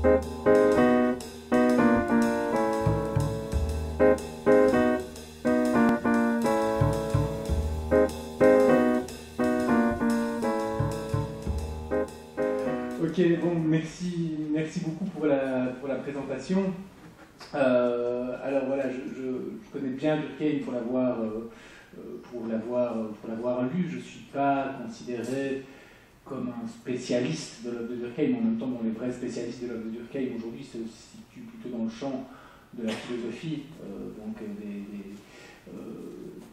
Ok, bon, merci beaucoup pour la présentation. Alors voilà, je connais bien Durkheim pour l'avoir lu. Je ne suis pas considéré comme un spécialiste de l'œuvre de Durkheim. En même temps, les vrais spécialistes de l'œuvre de Durkheim aujourd'hui se situent plutôt dans le champ de la philosophie, donc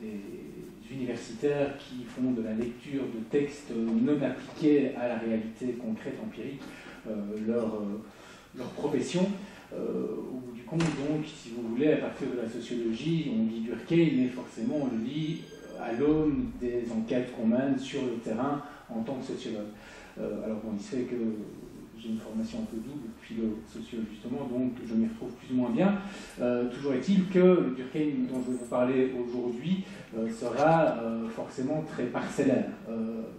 des universitaires qui font de la lecture de textes non appliqués à la réalité concrète, empirique, leur profession. Au bout du compte, donc, si vous voulez, à partir de la sociologie, on lit Durkheim, mais forcément on le lit à l'aune des enquêtes qu'on mène sur le terrain en tant que sociologue. Alors bon, il se fait que j'ai une formation un peu double, philo-sociologue justement, donc je m'y retrouve plus ou moins bien. Toujours est-il que le Durkheim dont je vais vous parler aujourd'hui sera forcément très parcellaire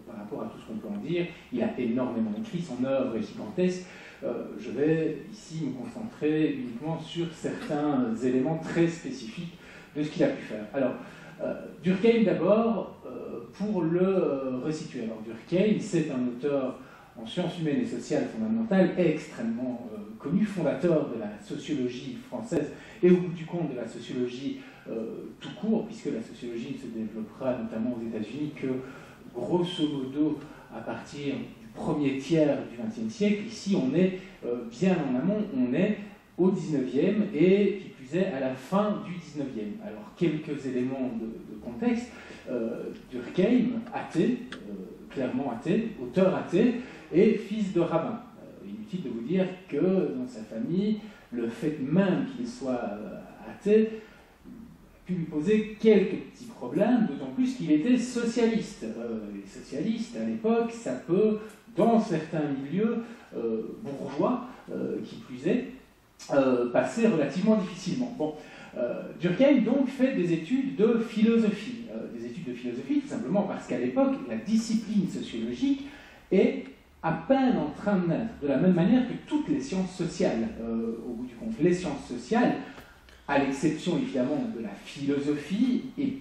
par rapport à tout ce qu'on peut en dire. Il a énormément écrit, son œuvre est gigantesque. Je vais ici me concentrer uniquement sur certains éléments très spécifiques de ce qu'il a pu faire. Alors, Durkheim d'abord, pour le resituer. Alors, Durkheim, c'est un auteur en sciences humaines et sociales fondamentales extrêmement connu, fondateur de la sociologie française et au bout du compte de la sociologie tout court, puisque la sociologie ne se développera notamment aux États-Unis que grosso modo à partir du premier tiers du XXe siècle. Ici, on est bien en amont, on est au XIXe et qui plus est à la fin du XIXe. Alors, quelques éléments de contexte. Durkheim, athée, clairement athée, auteur athée, et fils de rabbin. Inutile de vous dire que dans sa famille, le fait même qu'il soit athée a pu lui poser quelques petits problèmes, d'autant plus qu'il était socialiste. Les socialistes, à l'époque, ça peut, dans certains milieux bourgeois, qui plus est, passer relativement difficilement. Bon, Durkheim donc fait des études de philosophie. Tout simplement parce qu'à l'époque, la discipline sociologique est à peine en train de naître, de la même manière que toutes les sciences sociales, au bout du compte. Les sciences sociales, à l'exception évidemment de la philosophie et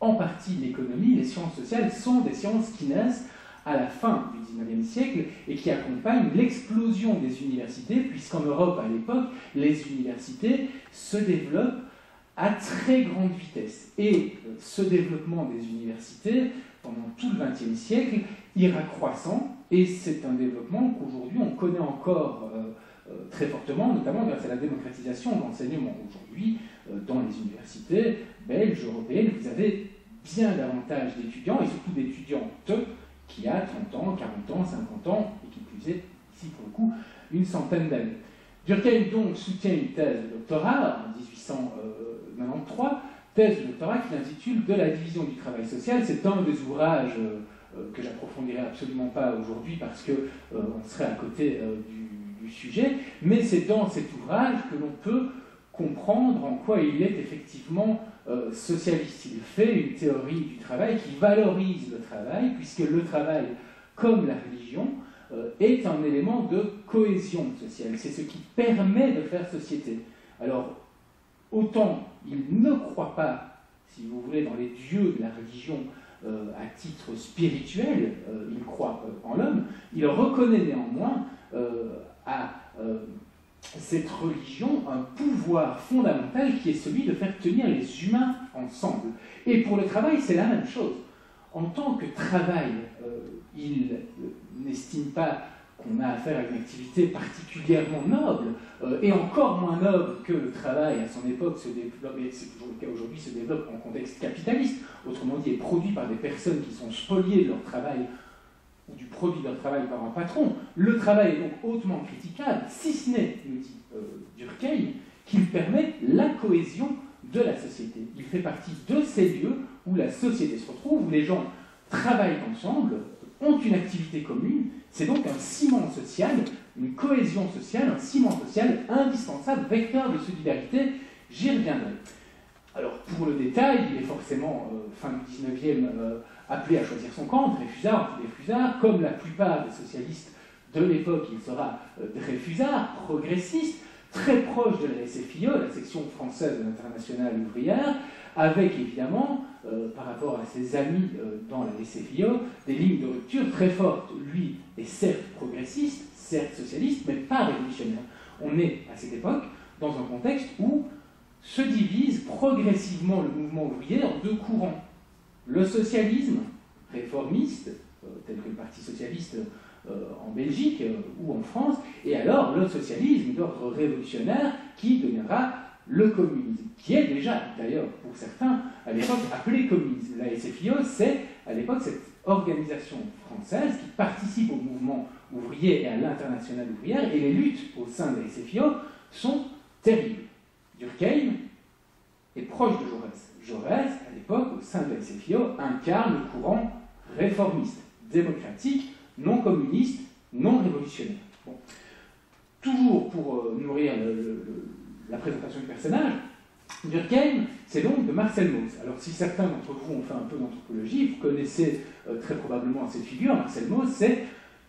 en partie de l'économie, les sciences sociales sont des sciences qui naissent à la fin du XIXe siècle et qui accompagnent l'explosion des universités, puisqu'en Europe, à l'époque, les universités se développent à très grande vitesse. Et ce développement des universités, pendant tout le XXe siècle, ira croissant, et c'est un développement qu'aujourd'hui on connaît encore très fortement, notamment grâce à la démocratisation de l'enseignement. Aujourd'hui, dans les universités belges, européennes, vous avez bien davantage d'étudiants, et surtout d'étudiantes, qui a 30 ans, 40 ans, 50 ans, et qui plus est, ici pour le coup, une centaine d'années. Durkheim donc soutient une thèse de doctorat en 1893, thèse de doctorat qu'il intitule « De la division du travail social ». C'est un des ouvrages que j'approfondirai absolument pas aujourd'hui parce qu'on serait à côté du sujet, mais c'est dans cet ouvrage que l'on peut comprendre en quoi il est effectivement socialiste. Il fait une théorie du travail qui valorise le travail, puisque le travail, comme la religion, est un élément de cohésion sociale. C'est ce qui permet de faire société. Alors, autant il ne croit pas, si vous voulez, dans les dieux de la religion à titre spirituel, il croit en l'homme, il reconnaît néanmoins à cette religion un pouvoir fondamental qui est celui de faire tenir les humains ensemble. Et pour le travail, c'est la même chose. En tant que travail, il n'estime pas qu'on a affaire à une activité particulièrement noble, et encore moins noble que le travail à son époque se développe, et c'est toujours le cas aujourd'hui, se développe en contexte capitaliste, autrement dit, est produit par des personnes qui sont spoliées de leur travail ou du produit de leur travail par un patron. Le travail est donc hautement critiquable, si ce n'est, nous dit Durkheim, qu'il permet la cohésion de la société. Il fait partie de ces lieux où la société se retrouve, où les gens travaillent ensemble, ont une activité commune. C'est donc un ciment social, une cohésion sociale, un ciment social indispensable, vecteur de solidarité. J'y reviendrai. Alors, pour le détail, il est forcément, fin du 19e, appelé à choisir son camp, Dreyfusard, anti-Dreyfusard, comme la plupart des socialistes de l'époque, il sera dreyfusard, progressiste, très proche de la SFIO, la section française de l'Internationale ouvrière, avec évidemment, par rapport à ses amis dans la SFIO, des lignes de rupture très fortes. Lui est certes progressiste, certes socialiste, mais pas révolutionnaire. On est, à cette époque, dans un contexte où se divise progressivement le mouvement ouvrier en deux courants. Le socialisme réformiste, tel que le Parti socialiste en Belgique ou en France, et alors le socialisme d'ordre révolutionnaire qui deviendra le communisme, qui est déjà, d'ailleurs, pour certains, à l'époque appelé communisme. La SFIO, c'est à l'époque cette organisation française qui participe au mouvement ouvrier et à l'internationale ouvrière, et les luttes au sein de la SFIO sont terribles. Durkheim est proche de Jaurès. Jaurès, à l'époque, au sein de la SFIO, incarne le courant réformiste, démocratique, non communiste, non révolutionnaire. Bon. Toujours pour nourrir la présentation du personnage, Durkheim, c'est donc de Marcel Mauss. Alors si certains d'entre vous ont fait un peu d'anthropologie, vous connaissez très probablement cette figure. Marcel Mauss, c'est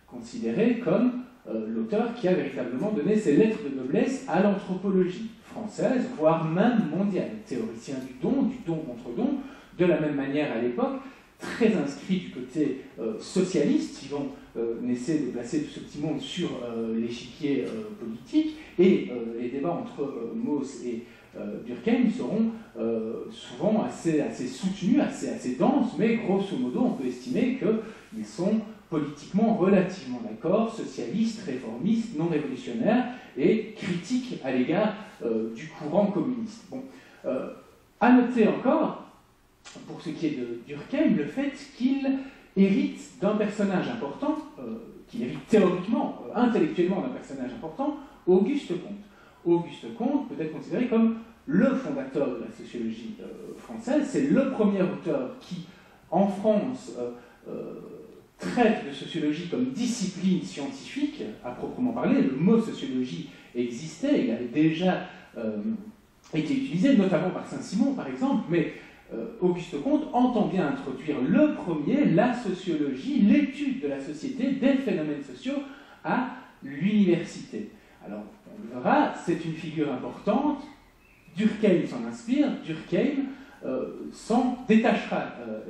considéré comme l'auteur qui a véritablement donné ses lettres de noblesse à l'anthropologie française, voire même mondiale. Théoricien du don contre don, de la même manière à l'époque, très inscrit du côté socialiste, si on essaie de placer tout ce petit monde sur l'échiquier politique, et les débats entre Mauss et Durkheim seront souvent assez soutenus, assez denses, mais grosso modo, on peut estimer qu'ils sont politiquement relativement d'accord, socialistes, réformistes, non révolutionnaires, et critiques à l'égard du courant communiste. Bon. À noter encore, pour ce qui est de Durkheim, le fait qu'il hérite d'un personnage important, qu'il hérite théoriquement, intellectuellement d'un personnage important, Auguste Comte. Auguste Comte peut être considéré comme le fondateur de la sociologie française. C'est le premier auteur qui, en France, traite de sociologie comme discipline scientifique, à proprement parler. Le mot sociologie existait, il avait déjà été utilisé, notamment par Saint-Simon, par exemple, mais Auguste Comte entend bien introduire le premier, la sociologie, l'étude de la société, des phénomènes sociaux à l'université. Alors, on le verra, c'est une figure importante. Durkheim s'en inspire, Durkheim s'en détachera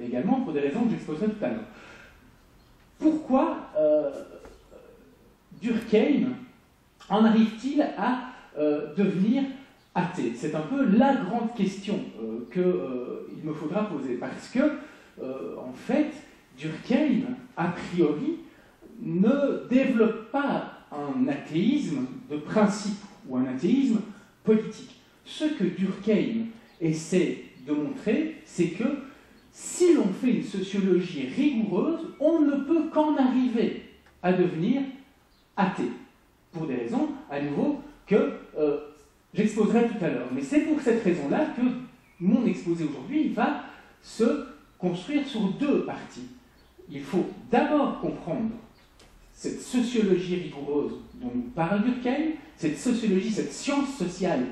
également pour des raisons que j'exposerai tout à l'heure. Pourquoi Durkheim en arrive-t-il à devenir athée? C'est un peu la grande question qu'il me faudra poser, parce que, en fait, Durkheim, a priori, ne développe pas un athéisme de principe ou un athéisme politique. Ce que Durkheim essaie de montrer, c'est que si l'on fait une sociologie rigoureuse, on ne peut qu'en arriver à devenir athée, pour des raisons, à nouveau, que j'exposerai tout à l'heure. Mais c'est pour cette raison-là que mon exposé aujourd'hui va se construire sur deux parties. Il faut d'abord comprendre cette sociologie rigoureuse dont nous parle Durkheim, cette sociologie, cette science sociale,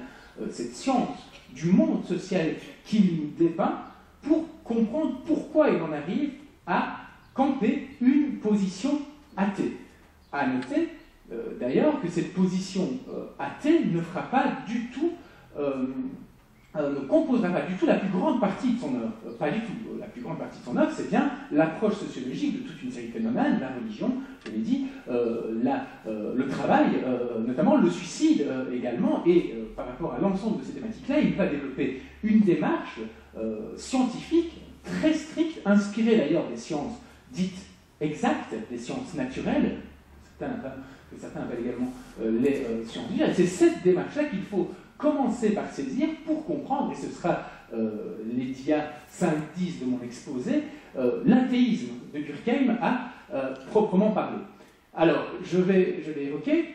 cette science du monde social qu'il nous dépeint, pour comprendre pourquoi il en arrive à camper une position athée. À noter d'ailleurs que cette position athée ne fera pas du tout, ne composera pas du tout la plus grande partie de son œuvre. Pas du tout. La plus grande partie de son œuvre, c'est bien l'approche sociologique de toute une série de phénomènes, la religion, je l'ai dit, le travail, notamment le suicide également, et par rapport à l'ensemble de ces thématiques-là, il va développer une démarche scientifique très stricte, inspirée d'ailleurs des sciences dites exactes, des sciences naturelles, que certains appellent également les sciences dures. Et c'est cette démarche-là qu'il faut commencer par saisir pour comprendre, et ce sera les dias 5-10 de mon exposé, l'athéisme de Durkheim à proprement parler. Alors, je vais évoquer,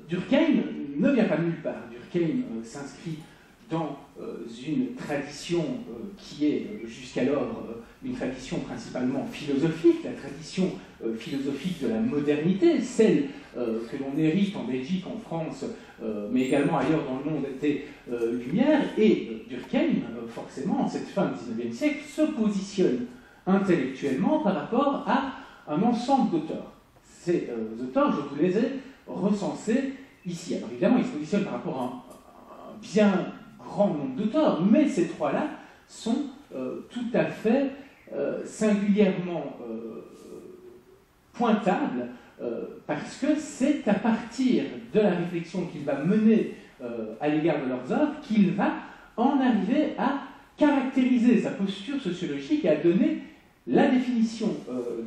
Durkheim ne vient pas de nulle part. Durkheim s'inscrit dans une tradition qui est jusqu'alors une tradition principalement philosophique, la tradition philosophique de la modernité, celle que l'on hérite en Belgique, en France, mais également ailleurs dans le monde des Lumières, et Durkheim, forcément, en cette fin du XIXe siècle, se positionne intellectuellement par rapport à un ensemble d'auteurs. ces auteurs, je vous les ai recensés ici. Alors évidemment, ils se positionnent par rapport à un bien grand nombre d'auteurs, mais ces trois-là sont tout à fait singulièrement pointables, parce que c'est à partir de la réflexion qu'il va mener à l'égard de leurs œuvres qu'il va en arriver à caractériser sa posture sociologique et à donner la définition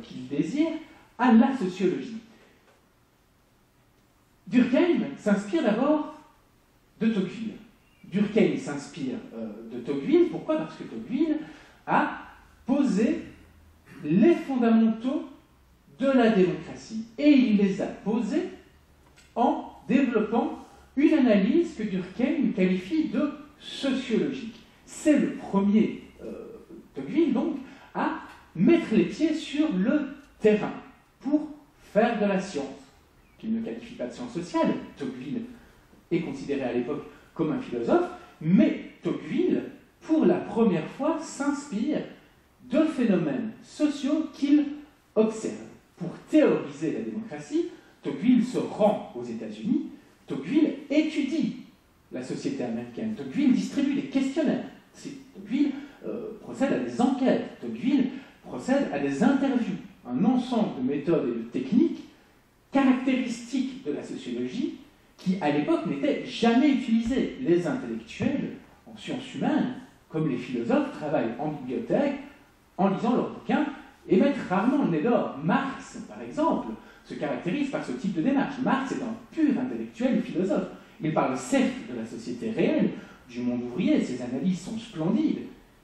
qu'il désire à la sociologie. Durkheim s'inspire d'abord de Tocqueville. Durkheim s'inspire de Tocqueville. Pourquoi? Parce que Tocqueville a posé les fondamentaux de la démocratie. Et il les a posés en développant une analyse que Durkheim qualifie de sociologique. C'est le premier, Tocqueville, donc, à mettre les pieds sur le terrain pour faire de la science, qu'il ne qualifie pas de science sociale. Tocqueville est considéré à l'époque comme un philosophe, mais Tocqueville, pour la première fois, s'inspire de phénomènes sociaux qu'il observe. Pour théoriser la démocratie, Tocqueville se rend aux États-Unis, Tocqueville étudie la société américaine, Tocqueville distribue des questionnaires, Tocqueville procède à des enquêtes, Tocqueville procède à des interviews, un ensemble de méthodes et de techniques caractéristiques de la sociologie qui, à l'époque, n'étaient jamais utilisées. Les intellectuels en sciences humaines, comme les philosophes, travaillent en bibliothèque, en lisant leurs bouquins, et mettent rarement le nez dehors. Marx, par exemple, se caractérise par ce type de démarche. Marx est un pur intellectuel et philosophe. Il parle certes de la société réelle, du monde ouvrier, ses analyses sont splendides,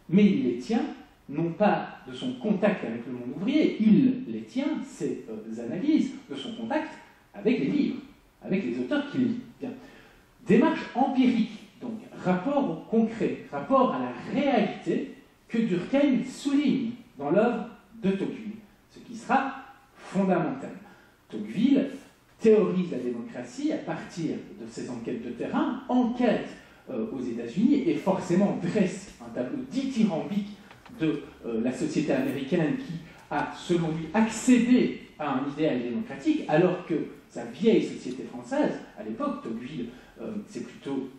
mais il les tient non pas de son contact avec le monde ouvrier, il les tient, ces analyses, de son contact avec les livres, avec les auteurs qu'il lit. Bien. Démarche empirique, donc rapport au concret, rapport à la réalité que Durkheim souligne dans l'œuvre de Tocqueville, ce qui sera fondamental. Tocqueville théorise la démocratie à partir de ses enquêtes de terrain, enquête aux États-Unis et forcément dresse un tableau dithyrambique de la société américaine qui a, selon lui, accédé à un idéal démocratique, alors que sa vieille société française, à l'époque, Tocqueville, c'est plutôt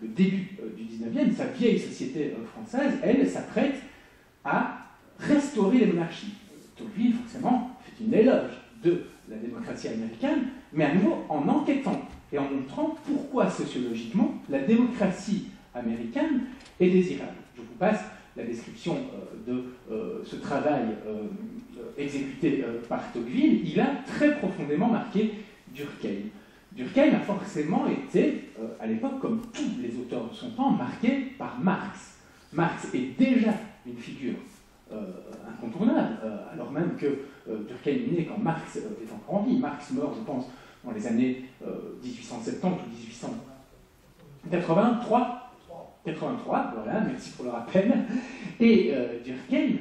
le début du 19e, sa vieille société française, elle, s'apprête à restaurer les monarchies. Tocqueville, forcément, fait une éloge de la démocratie américaine, mais à nouveau en enquêtant et en montrant pourquoi, sociologiquement, la démocratie américaine est désirable. Je vous passe la description de ce travail exécuté par Tocqueville. Il a très profondément marqué Durkheim. Durkheim a forcément été, à l'époque, comme tous les auteurs de son temps, marqué par Marx. Marx est déjà une figure incontournable, alors même que Durkheim est né quand Marx est encore en vie. Marx meurt, je pense, dans les années 1870 ou 1883. 83, voilà, merci pour le rappel. Et Durkheim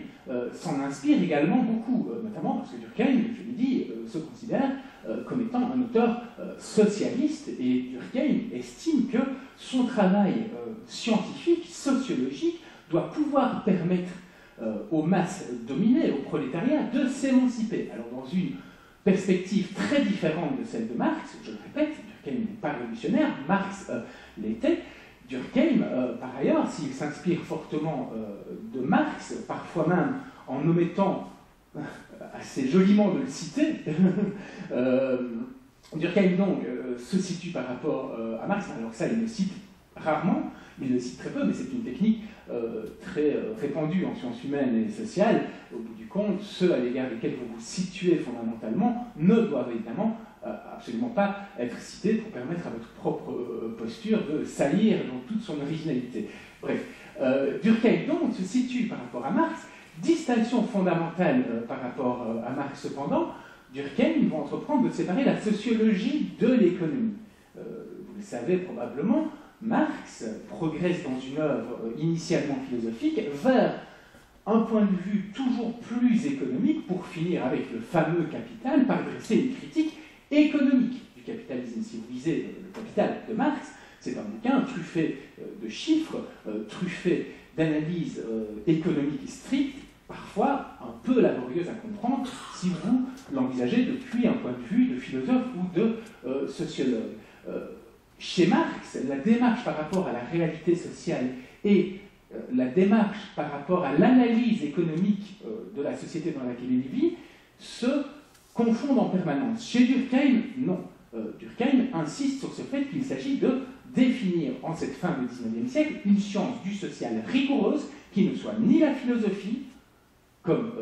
s'en inspire également beaucoup, notamment parce que Durkheim, je l'ai dit, se considère comme étant un auteur socialiste, et Durkheim estime que son travail scientifique, sociologique, doit pouvoir permettre aux masses dominées, au prolétariat, de s'émanciper. Alors dans une perspective très différente de celle de Marx, je le répète, Durkheim n'est pas révolutionnaire, Marx l'était. Durkheim, par ailleurs, s'il s'inspire fortement de Marx, parfois même en omettant assez joliment de le citer, Durkheim donc se situe par rapport à Marx, alors ça il le cite rarement, il le cite très peu, mais c'est une technique très répandue en sciences humaines et sociales. Au bout du compte, ceux à l'égard desquels vous vous situez fondamentalement ne doivent évidemment absolument pas être cités pour permettre à votre propre posture de saillir dans toute son originalité. Bref, Durkheim donc se situe par rapport à Marx, distinction fondamentale par rapport à Marx cependant, Durkheim va entreprendre de séparer la sociologie de l'économie. Vous le savez probablement, Marx progresse dans une œuvre initialement philosophique vers un point de vue toujours plus économique pour finir avec le fameux Capital par dresser une critique économique du capitalisme. Si vous lisez le Capital de Marx, c'est un bouquin truffé de chiffres, truffé d'analyses économiques strictes, parfois un peu laborieuses à comprendre si vous l'envisager depuis un point de vue de philosophe ou de sociologue. Chez Marx, la démarche par rapport à la réalité sociale et la démarche par rapport à l'analyse économique de la société dans laquelle il vit se confondent en permanence. Chez Durkheim, non. Durkheim insiste sur ce fait qu'il s'agit de définir en cette fin du XIXe siècle une science du social rigoureuse qui ne soit ni la philosophie, comme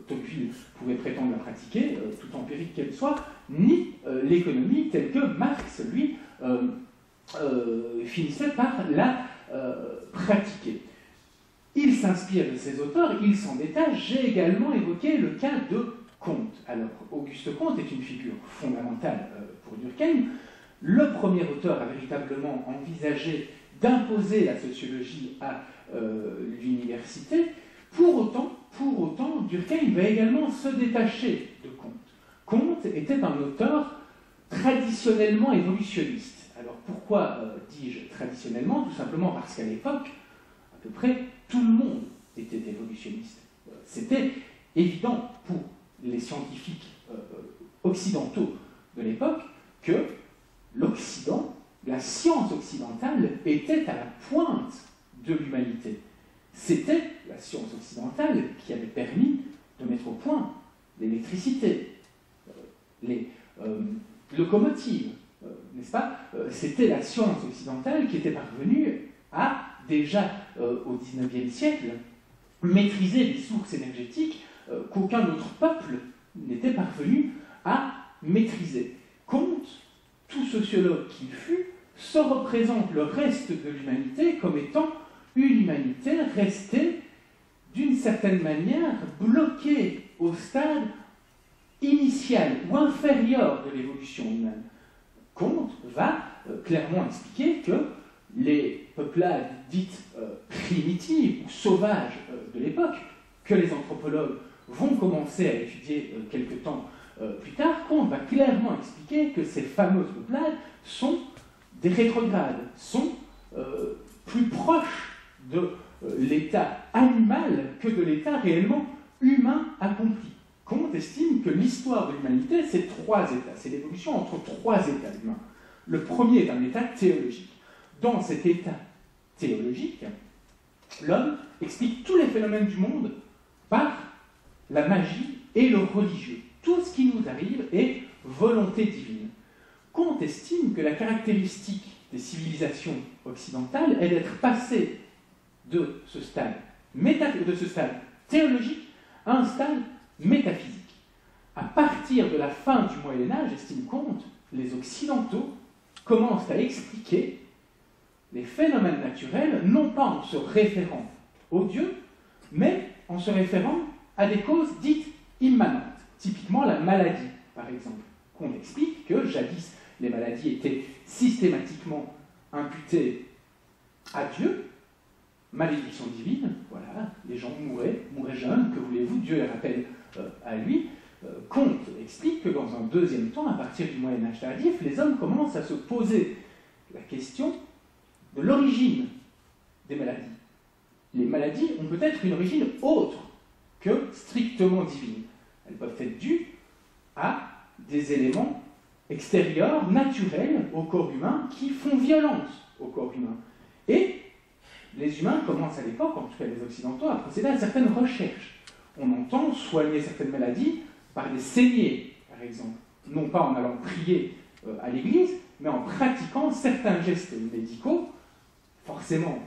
Tocqueville pouvait prétendre la pratiquer, tout empirique qu'elle soit, ni l'économie telle que Marx, lui, finissait par la pratiquer. Il s'inspire de ces auteurs, il s'en détache. J'ai également évoqué le cas de Comte. Alors, Auguste Comte est une figure fondamentale pour Durkheim. Le premier auteur a véritablement envisagé d'imposer la sociologie à l'université. Pour autant, Durkheim va également se détacher de Comte. Comte était un auteur traditionnellement évolutionniste. Alors pourquoi dis-je traditionnellement? Tout simplement parce qu'à l'époque, à peu près tout le monde était évolutionniste. C'était évident pour les scientifiques occidentaux de l'époque que l'Occident, la science occidentale, était à la pointe de l'humanité. C'était la science occidentale qui avait permis de mettre au point l'électricité, les locomotives, n'est-ce pas? C'était la science occidentale qui était parvenue à, déjà au XIXe siècle, maîtriser les sources énergétiques qu'aucun autre peuple n'était parvenu à maîtriser. Comte, tout sociologue qu'il fut, se représente le reste de l'humanité comme étant une humanité restée, d'une certaine manière, bloquée au stade initial ou inférieur de l'évolution humaine. Comte va clairement expliquer que les peuplades dites primitives ou sauvages de l'époque, que les anthropologues vont commencer à étudier quelque temps plus tard, Comte va clairement expliquer que ces fameuses peuplades sont des rétrogrades, sont plus proches de l'état animal que de l'état réellement humain accompli. Comte estime que l'histoire de l'humanité, c'est trois états, c'est l'évolution entre trois états humains. Le premier est un état théologique. Dans cet état théologique, l'homme explique tous les phénomènes du monde par la magie et le religieux. Tout ce qui nous arrive est volonté divine. Comte estime que la caractéristique des civilisations occidentales est d'être passé de ce stade théologique à un stade métaphysique. À partir de la fin du Moyen-Âge, estime Comte, les Occidentaux commencent à expliquer les phénomènes naturels, non pas en se référant aux dieux, mais en se référant à des causes dites immanentes. Typiquement la maladie, par exemple. Comte explique que jadis, les maladies étaient systématiquement imputées à Dieu, malédiction divine, voilà, les gens mouraient jeunes, que voulez-vous, Dieu les rappelle à lui. Comte explique que dans un deuxième temps, à partir du Moyen-Âge tardif, les hommes commencent à se poser la question de l'origine des maladies. Les maladies ont peut-être une origine autre que strictement divine. Elles peuvent être dues à des éléments extérieurs, naturels au corps humain, qui font violence au corps humain. Et les humains commencent à l'époque, en tout cas les Occidentaux, à procéder à certaines recherches. On entend soigner certaines maladies par des saignées, par exemple. Non pas en allant prier à l'église, mais en pratiquant certains gestes médicaux, forcément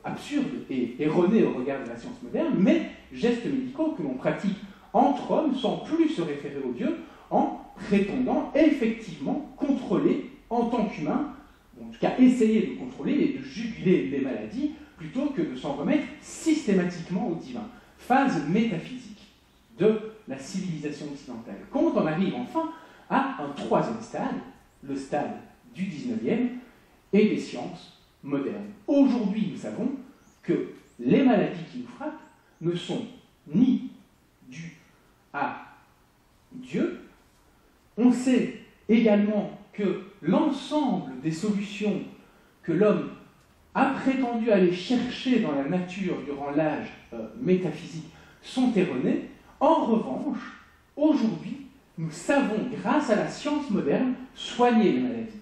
absurdes et erronés au regard de la science moderne, mais gestes médicaux que l'on pratique entre hommes sans plus se référer aux dieux, en prétendant effectivement contrôler en tant qu'humain, en tout cas essayer de contrôler et de juguler les maladies, plutôt que de s'en remettre systématiquement au divin. Phase métaphysique de la civilisation occidentale. Comte en arrive enfin à un troisième stade, le stade du 19e et des sciences modernes. Aujourd'hui, nous savons que les maladies qui nous frappent ne sont ni dues à Dieu. On sait également que l'ensemble des solutions que l'homme a prétendu aller chercher dans la nature durant l'âge métaphysique sont erronées. En revanche, aujourd'hui, nous savons, grâce à la science moderne, soigner les maladies.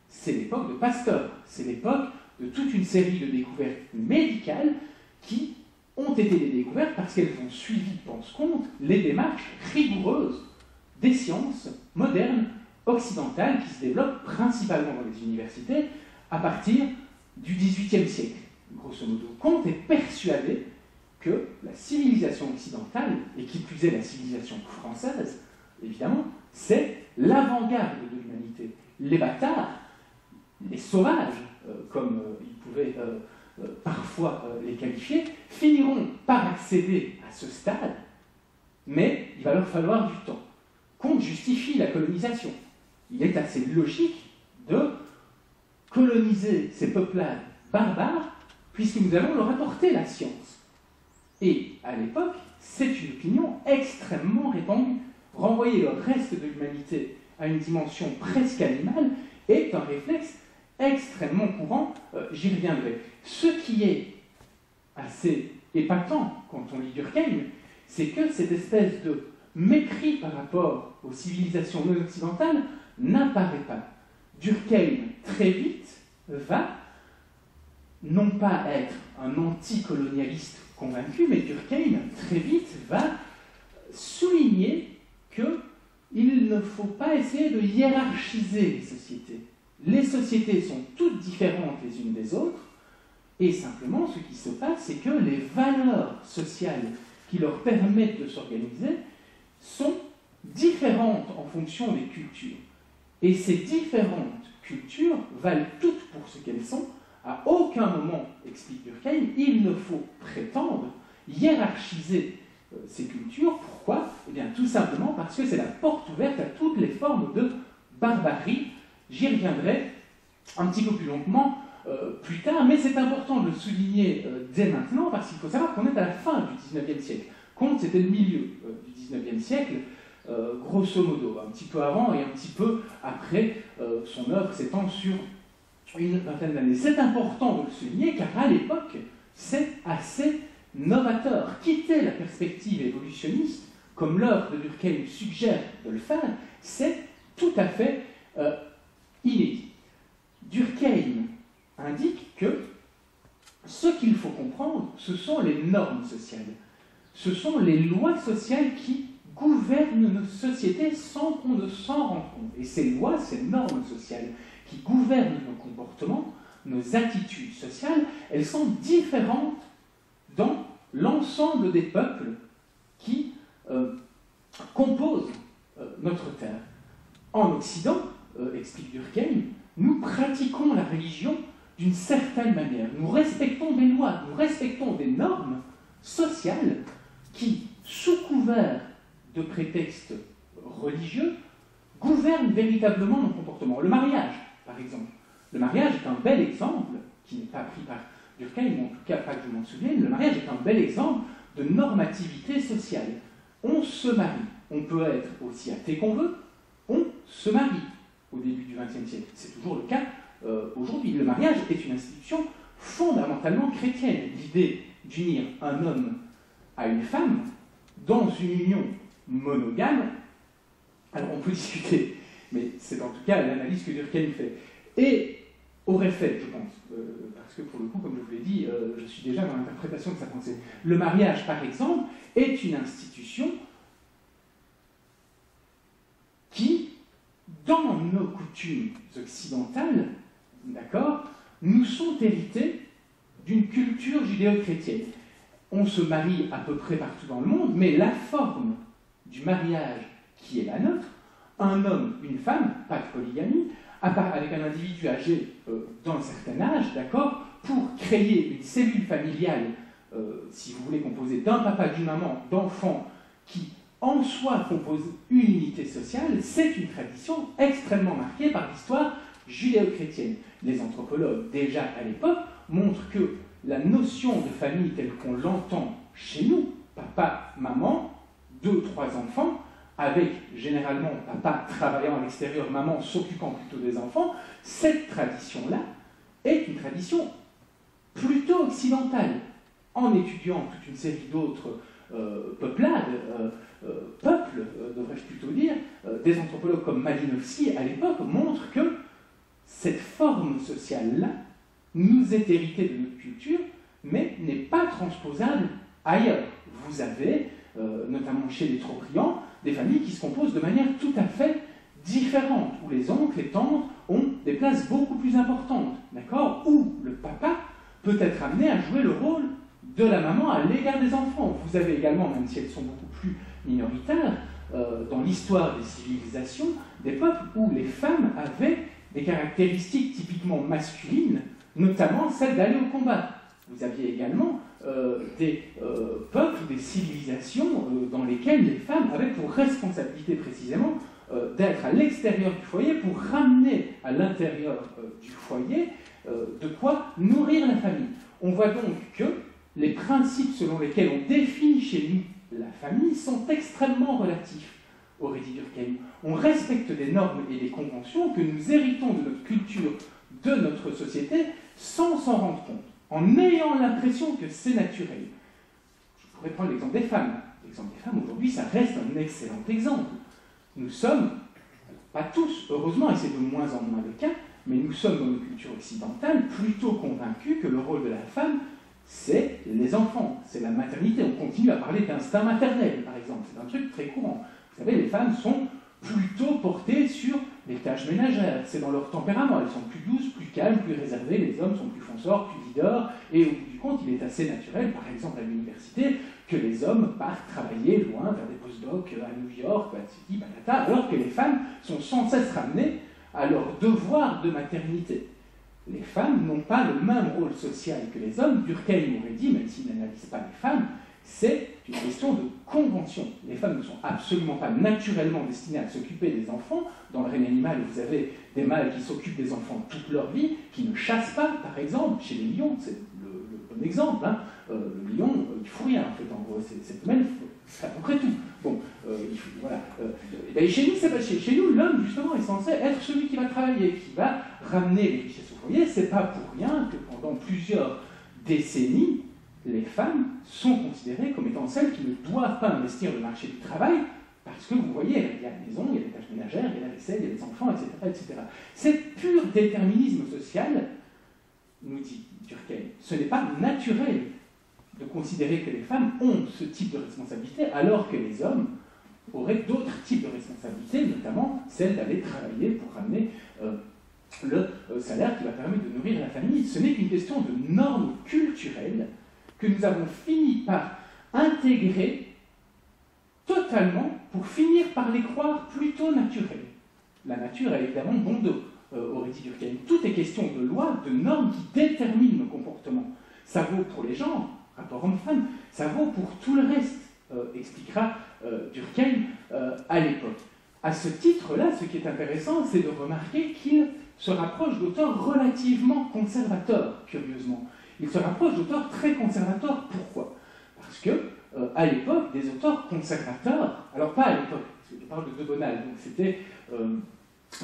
C'est l'époque de Pasteur, c'est l'époque de toute une série de découvertes médicales qui ont été des découvertes parce qu'elles ont suivi, pense-compte, les démarches rigoureuses des sciences modernes occidentales qui se développent principalement dans les universités à partir du XVIIIe siècle. Grosso modo, Comte est persuadé que la civilisation occidentale, et qui plus est la civilisation française, évidemment, c'est l'avant-garde de l'humanité. Les bâtards, les sauvages, comme il pouvait parfois les qualifier, finiront par accéder à ce stade, mais il va leur falloir du temps. Comte justifie la colonisation. Il est assez logique de coloniser ces peuplades barbares, puisque nous allons leur apporter la science. Et à l'époque, c'est une opinion extrêmement répandue. Renvoyer le reste de l'humanité à une dimension presque animale est un réflexe extrêmement courant, j'y reviendrai. Ce qui est assez épatant quand on lit Durkheim, c'est que cette espèce de mépris par rapport aux civilisations non occidentales n'apparaît pas. Durkheim, très vite, va non pas être un anticolonialiste convaincu, mais Durkheim, très vite, va souligner qu'il ne faut pas essayer de hiérarchiser les sociétés. Les sociétés sont toutes différentes les unes des autres, et simplement ce qui se passe, c'est que les valeurs sociales qui leur permettent de s'organiser sont différentes en fonction des cultures. Et ces différentes cultures valent toutes pour ce qu'elles sont. À aucun moment, explique Durkheim, il ne faut prétendre hiérarchiser ces cultures. Pourquoi? Eh bien, tout simplement parce que c'est la porte ouverte à toutes les formes de barbarie. J'y reviendrai un petit peu plus longuement plus tard, mais c'est important de le souligner dès maintenant, parce qu'il faut savoir qu'on est à la fin du XIXe siècle. Comte, c'était le milieu du XIXe siècle, grosso modo, un petit peu avant et un petit peu après. Son œuvre s'étend sur une vingtaine d'années. C'est important de le souligner, car à l'époque, c'est assez novateur. Quitter la perspective évolutionniste, comme l'œuvre de Durkheim suggère de le faire, c'est tout à fait inédit. Durkheim indique que ce qu'il faut comprendre, ce sont les normes sociales. Ce sont les lois sociales qui gouvernent nos sociétés sans qu'on ne s'en rende compte. Et ces lois, ces normes sociales qui gouvernent nos comportements, nos attitudes sociales, elles sont différentes dans l'ensemble des peuples qui composent notre terre. En Occident, explique Durkheim, nous pratiquons la religion d'une certaine manière. Nous respectons des lois, nous respectons des normes sociales qui, sous couvert de prétextes religieux, gouvernent véritablement nos comportements. Le mariage, par exemple. Le mariage est un bel exemple, qui n'est pas pris par Durkheim, ou en tout cas pas que je m'en souvienne, le mariage est un bel exemple de normativité sociale. On se marie, on peut être aussi athée qu'on veut, on se marie au début du XXe siècle. C'est toujours le cas aujourd'hui. Le mariage est une institution fondamentalement chrétienne. L'idée d'unir un homme à une femme dans une union monogame, alors on peut discuter, mais c'est en tout cas l'analyse que Durkheim fait. Et aurait fait, je pense, parce que pour le coup, comme je vous l'ai dit, je suis déjà dans l'interprétation de sa pensée. Le mariage, par exemple, est une institution qui, dans nos coutumes occidentales, d'accord, nous sont héritées d'une culture judéo-chrétienne. On se marie à peu près partout dans le monde, mais la forme du mariage qui est la nôtre, un homme, une femme, pas de polygamie, avec un individu âgé d'un certain âge, d'accord, pour créer une cellule familiale, si vous voulez, composée d'un papa, d'une maman, d'enfants, qui en soi compose une unité sociale, c'est une tradition extrêmement marquée par l'histoire judéo-chrétienne. Les anthropologues, déjà à l'époque, montrent que la notion de famille telle qu'on l'entend chez nous, papa, maman, 2, 3 enfants, avec généralement papa travaillant à l'extérieur, maman s'occupant plutôt des enfants, cette tradition-là est une tradition plutôt occidentale. En étudiant toute une série d'autres peuplade, peuple, devrais-je plutôt dire, des anthropologues comme Malinowski à l'époque montrent que cette forme sociale-là nous est héritée de notre culture, mais n'est pas transposable ailleurs. Vous avez, notamment chez les Trobriand, des familles qui se composent de manière tout à fait différente, où les oncles et tantes ont des places beaucoup plus importantes, d'accord, où le papa peut être amené à jouer le rôle de la maman à l'égard des enfants. Vous avez également, même si elles sont beaucoup plus minoritaires, dans l'histoire des civilisations, des peuples où les femmes avaient des caractéristiques typiquement masculines, notamment celle d'aller au combat. Vous aviez également des peuples, des civilisations dans lesquelles les femmes avaient pour responsabilité précisément d'être à l'extérieur du foyer pour ramener à l'intérieur du foyer de quoi nourrir la famille. On voit donc que les principes selon lesquels on définit chez nous la famille sont extrêmement relatifs au Redi Durkheim. On respecte des normes et des conventions que nous héritons de notre culture, de notre société, sans s'en rendre compte, en ayant l'impression que c'est naturel. Je pourrais prendre l'exemple des femmes. L'exemple des femmes, aujourd'hui, ça reste un excellent exemple. Nous sommes, pas tous, heureusement, et c'est de moins en moins le cas, mais nous sommes dans nos cultures occidentales plutôt convaincus que le rôle de la femme, c'est les enfants, c'est la maternité. On continue à parler d'instinct maternel, par exemple. C'est un truc très courant. Vous savez, les femmes sont plutôt portées sur les tâches ménagères. C'est dans leur tempérament. Elles sont plus douces, plus calmes, plus réservées. Les hommes sont plus fonceurs, plus leaders. Et au bout du compte, il est assez naturel, par exemple à l'université, que les hommes partent travailler loin, faire des post-docs à New York, patati patata, alors que les femmes sont sans cesse ramenées à leur devoir de maternité. Les femmes n'ont pas le même rôle social que les hommes. Durkheim aurait dit, même s'il n'analyse pas les femmes, c'est une question de convention. Les femmes ne sont absolument pas naturellement destinées à s'occuper des enfants. Dans le règne animal, vous avez des mâles qui s'occupent des enfants toute leur vie, qui ne chassent pas, par exemple, chez les lions, c'est le bon exemple. Hein. Le lion, il ne faut rien, en fait, en gros, cette femelle fait à peu près tout. Bon, voilà. Et chez nous, c'est pas chez nous, l'homme, justement, est censé être celui qui va travailler, qui va ramener les richesses au foyer. C'est pas pour rien que pendant plusieurs décennies, les femmes sont considérées comme étant celles qui ne doivent pas investir le marché du travail, parce que vous voyez, il y a la maison, il y a les tâches ménagères, il y a la vaisselle, il y a les enfants, etc. etc. C'est pur déterminisme social, nous dit Durkheim. Ce n'est pas naturel de considérer que les femmes ont ce type de responsabilité, alors que les hommes auraient d'autres types de responsabilités, notamment celle d'aller travailler pour ramener le salaire qui va permettre de nourrir la famille. Ce n'est qu'une question de normes culturelles que nous avons fini par intégrer totalement pour finir par les croire plutôt naturelles. La nature a évidemment bon dos, aurait dit Durkheim. Tout est question de lois, de normes qui déterminent nos comportements. Ça vaut pour les genres, rapport homme-femme, ça vaut pour tout le reste, expliquera Durkheim à l'époque. À ce titre-là, ce qui est intéressant, c'est de remarquer qu'il se rapproche d'auteurs relativement conservateurs, curieusement. Il se rapproche d'auteurs très conservateurs. Pourquoi? Parce que, à l'époque, des auteurs conservateurs, alors pas à l'époque, parce que je parle de Bonald, donc c'était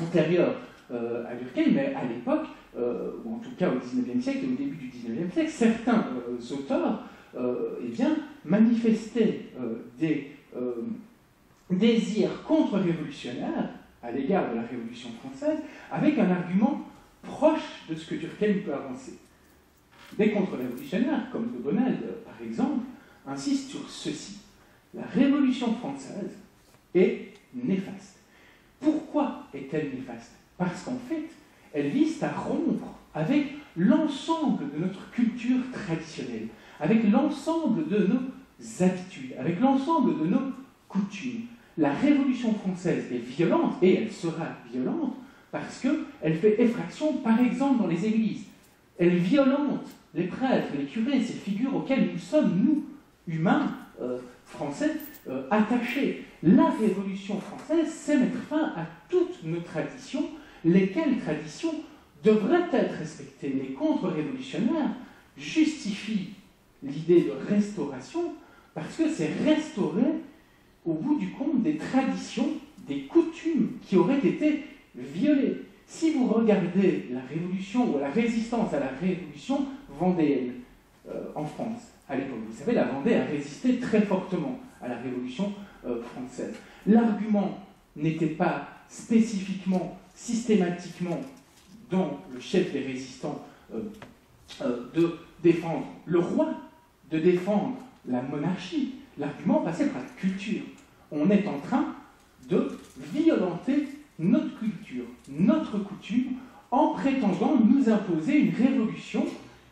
antérieur à Durkheim, mais à l'époque, ou en tout cas au XIXe siècle et au début du XIXe siècle, certains auteurs eh bien, manifestaient des désirs contre-révolutionnaires à l'égard de la Révolution française, avec un argument proche de ce que Durkheim peut avancer. Des contre-révolutionnaires, comme de Bonald par exemple, insistent sur ceci. La Révolution française est néfaste. Pourquoi est-elle néfaste? Parce qu'en fait, elle vise à rompre avec l'ensemble de notre culture traditionnelle, avec l'ensemble de nos habitudes, avec l'ensemble de nos coutumes. La Révolution française est violente, et elle sera violente, parce qu'elle fait effraction, par exemple, dans les églises. Elle violente les prêtres, les curés, ces figures auxquelles nous sommes, nous, humains, français, attachés. La Révolution française, c'est mettre fin à toutes nos traditions, lesquelles traditions devraient être respectées. Les contre-révolutionnaires justifient l'idée de restauration parce que c'est restaurer, au bout du compte, des traditions, des coutumes qui auraient été violées. Si vous regardez la Révolution ou la résistance à la Révolution vendéenne en France, à l'époque. Vous savez, la Vendée a résisté très fortement à la Révolution française. L'argument n'était pas spécifiquement, systématiquement, dans le chef des résistants, de défendre le roi, de défendre la monarchie. L'argument passait par la culture. On est en train de violenter notre culture, notre coutume, en prétendant nous imposer une révolution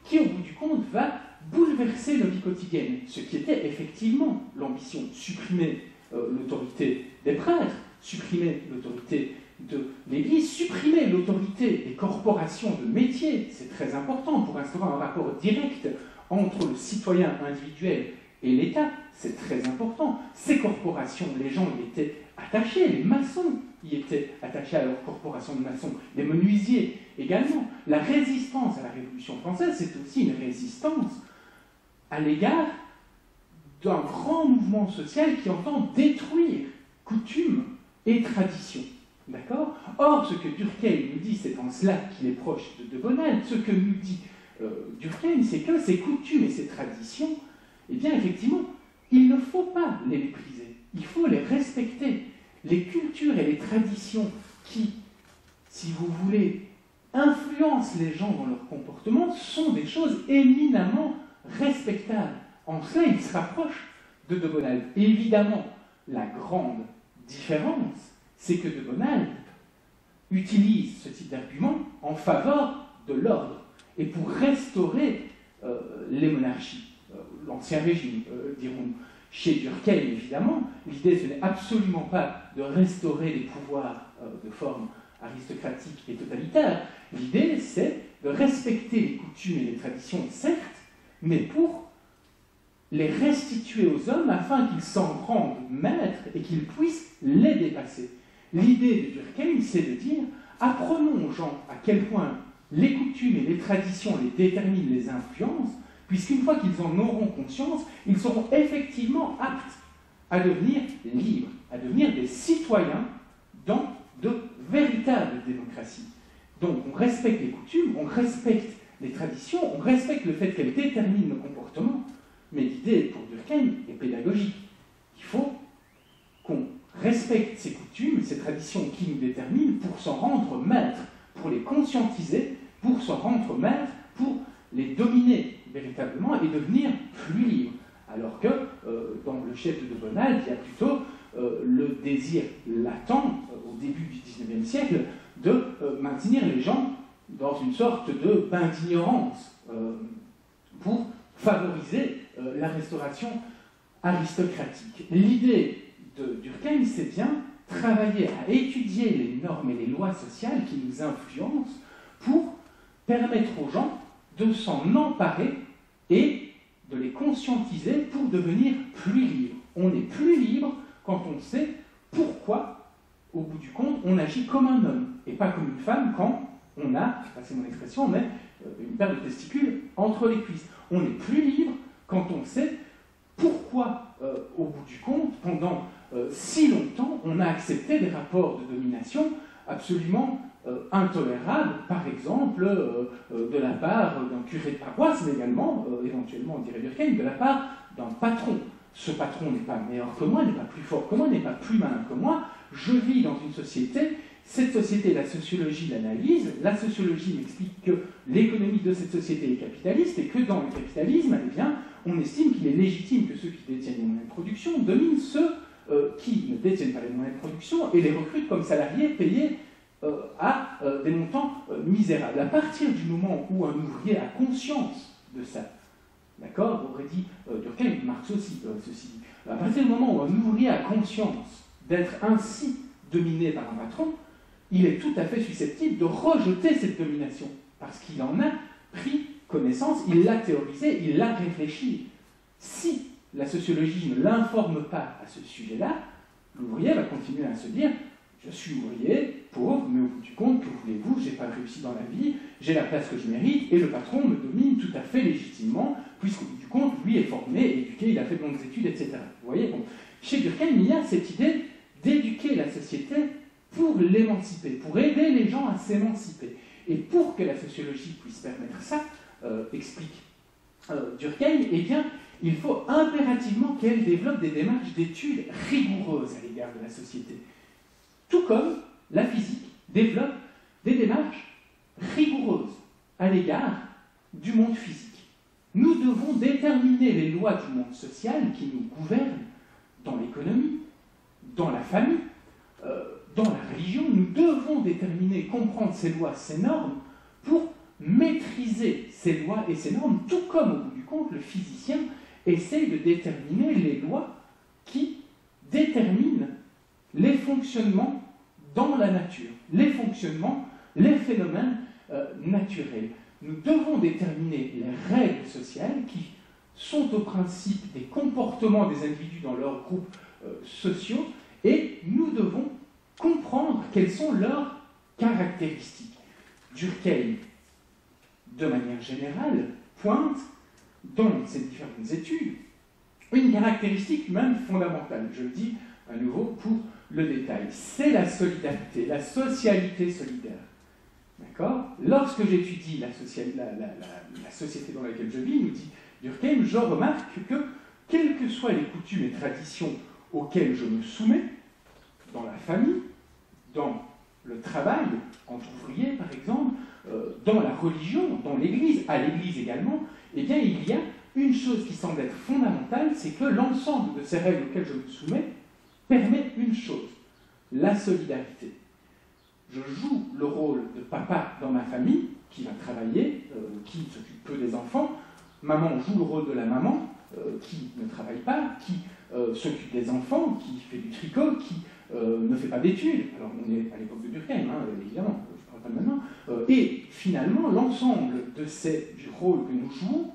qui, au bout du compte, va bouleverser nos vies quotidiennes. Ce qui était effectivement l'ambition, supprimer l'autorité des prêtres, supprimer l'autorité de l'Église, supprimer l'autorité des corporations de métiers. C'est très important pour instaurer un rapport direct entre le citoyen individuel et l'État. C'est très important. Ces corporations, les gens y étaient attachés, les maçons y étaient attachés à leur corporation de maçons, les menuisiers également. La résistance à la Révolution française, c'est aussi une résistance à l'égard d'un grand mouvement social qui entend détruire coutumes et traditions. D'accord ? Or, ce que Durkheim nous dit, c'est en cela qu'il est proche de Bonald, ce que nous dit Durkheim, c'est que ces coutumes et ces traditions, eh bien, effectivement, il ne faut pas les mépriser, il faut les respecter. Les cultures et les traditions qui, si vous voulez, influencent les gens dans leur comportement sont des choses éminemment respectables. En cela, il se rapproche de Bonald. Et évidemment, la grande différence, c'est que de Bonald utilise ce type d'argument en faveur de l'ordre et pour restaurer les monarchies, l'ancien régime, dirons-nous. Chez Durkheim, évidemment, l'idée, ce n'est absolument pas de restaurer les pouvoirs de forme aristocratique et totalitaire. L'idée, c'est de respecter les coutumes et les traditions, certes, mais pour les restituer aux hommes afin qu'ils s'en rendent maîtres et qu'ils puissent les dépasser. L'idée de Durkheim, c'est de dire, apprenons aux gens à quel point les coutumes et les traditions les déterminent, les influencent, puisqu'une fois qu'ils en auront conscience, ils seront effectivement aptes à devenir libres, à devenir des citoyens dans de véritables démocraties. Donc on respecte les coutumes, on respecte les traditions, on respecte le fait qu'elles déterminent nos comportements, mais l'idée pour Durkheim est pédagogique. Il faut qu'on respecte ces coutumes, ces traditions qui nous déterminent pour s'en rendre maître, pour les conscientiser, pour s'en rendre maître, pour les dominer véritablement et devenir plus libre. Alors que dans le chef de Bonald, il y a plutôt le désir latent, au début du XIXe siècle, de maintenir les gens dans une sorte de bain d'ignorance pour favoriser la restauration aristocratique. L'idée de Durkheim, c'est bien travailler à étudier les normes et les lois sociales qui nous influencent pour permettre aux gens de s'en emparer et de les conscientiser pour devenir plus libres. On est plus libre quand on sait pourquoi, au bout du compte, on agit comme un homme et pas comme une femme quand on a, c'est mon expression, on met une paire de testicules entre les cuisses. On est plus libre quand on sait pourquoi, au bout du compte, pendant si longtemps, on a accepté des rapports de domination absolument intolérable, par exemple, de la part d'un curé de paroisse, mais également, éventuellement, on dirait Durkheim, de la part d'un patron. Ce patron n'est pas meilleur que moi, n'est pas plus fort que moi, n'est pas plus malin que moi. Je vis dans une société, cette société, la sociologie l'analyse, la sociologie m'explique que l'économie de cette société est capitaliste, et que dans le capitalisme, eh bien, on estime qu'il est légitime que ceux qui détiennent les moyens de production dominent ceux qui ne détiennent pas les moyens de production et les recrutent comme salariés payés à des montants misérables. À partir du moment où un ouvrier a conscience de ça, d'accord, aurait dit Durkheim, Marx aussi, ceci dit, à partir du moment où un ouvrier a conscience d'être ainsi dominé par un patron, il est tout à fait susceptible de rejeter cette domination, parce qu'il en a pris connaissance, il l'a théorisé, il l'a réfléchi. Si la sociologie ne l'informe pas à ce sujet-là, l'ouvrier va continuer à se dire « je suis ouvrier, pauvre, mais au bout du compte, que voulez-vous, j'ai pas réussi dans la vie, j'ai la place que je mérite, et le patron me domine tout à fait légitimement, puisqu'au bout du compte, lui est formé, éduqué, il a fait de longues études, etc. » Vous voyez, bon. Chez Durkheim, il y a cette idée d'éduquer la société pour l'émanciper, pour aider les gens à s'émanciper. Et pour que la sociologie puisse permettre ça, explique Durkheim, eh bien, il faut impérativement qu'elle développe des démarches d'études rigoureuses à l'égard de la société. Tout comme la physique développe des démarches rigoureuses à l'égard du monde physique. Nous devons déterminer les lois du monde social qui nous gouvernent dans l'économie, dans la famille, dans la religion. Nous devons déterminer, comprendre ces lois, ces normes, pour maîtriser ces lois et ces normes, tout comme, au bout du compte, le physicien essaye de déterminer les lois qui déterminent les fonctionnements dans la nature, les fonctionnements, les phénomènes naturels. Nous devons déterminer les règles sociales qui sont au principe des comportements des individus dans leurs groupes sociaux, et nous devons comprendre quelles sont leurs caractéristiques. Durkheim, de manière générale, pointe dans ces différentes études une caractéristique humaine fondamentale. Je le dis à nouveau pour le détail. C'est la solidarité, la socialité solidaire. D'accord ? Lorsque j'étudie la société dans laquelle je vis, nous dit Durkheim, je remarque que, quelles que soient les coutumes et traditions auxquelles je me soumets, dans la famille, dans le travail, entre ouvriers par exemple, dans la religion, dans l'Église, à l'Église également, eh bien il y a une chose qui semble être fondamentale, c'est que l'ensemble de ces règles auxquelles je me soumets permet une chose, la solidarité. Je joue le rôle de papa dans ma famille, qui va travailler, qui s'occupe peu des enfants. Maman joue le rôle de la maman, qui ne travaille pas, qui s'occupe des enfants, qui fait du tricot, qui ne fait pas d'études. Alors on est à l'époque de Durkheim, évidemment, je ne parle pas de maintenant. Et finalement, l'ensemble du rôle que nous jouons,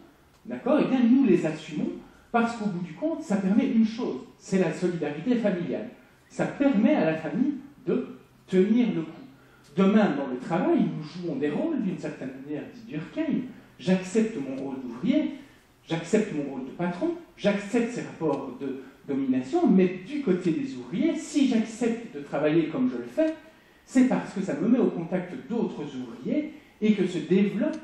d'accord, eh bien nous les assumons, parce qu'au bout du compte, ça permet une chose, c'est la solidarité familiale. Ça permet à la famille de tenir le coup. Demain, dans le travail, nous jouons des rôles d'une certaine manière, dit Durkheim. J'accepte mon rôle d'ouvrier, j'accepte mon rôle de patron, j'accepte ces rapports de domination, mais du côté des ouvriers, si j'accepte de travailler comme je le fais, c'est parce que ça me met au contact d'autres ouvriers et que se développe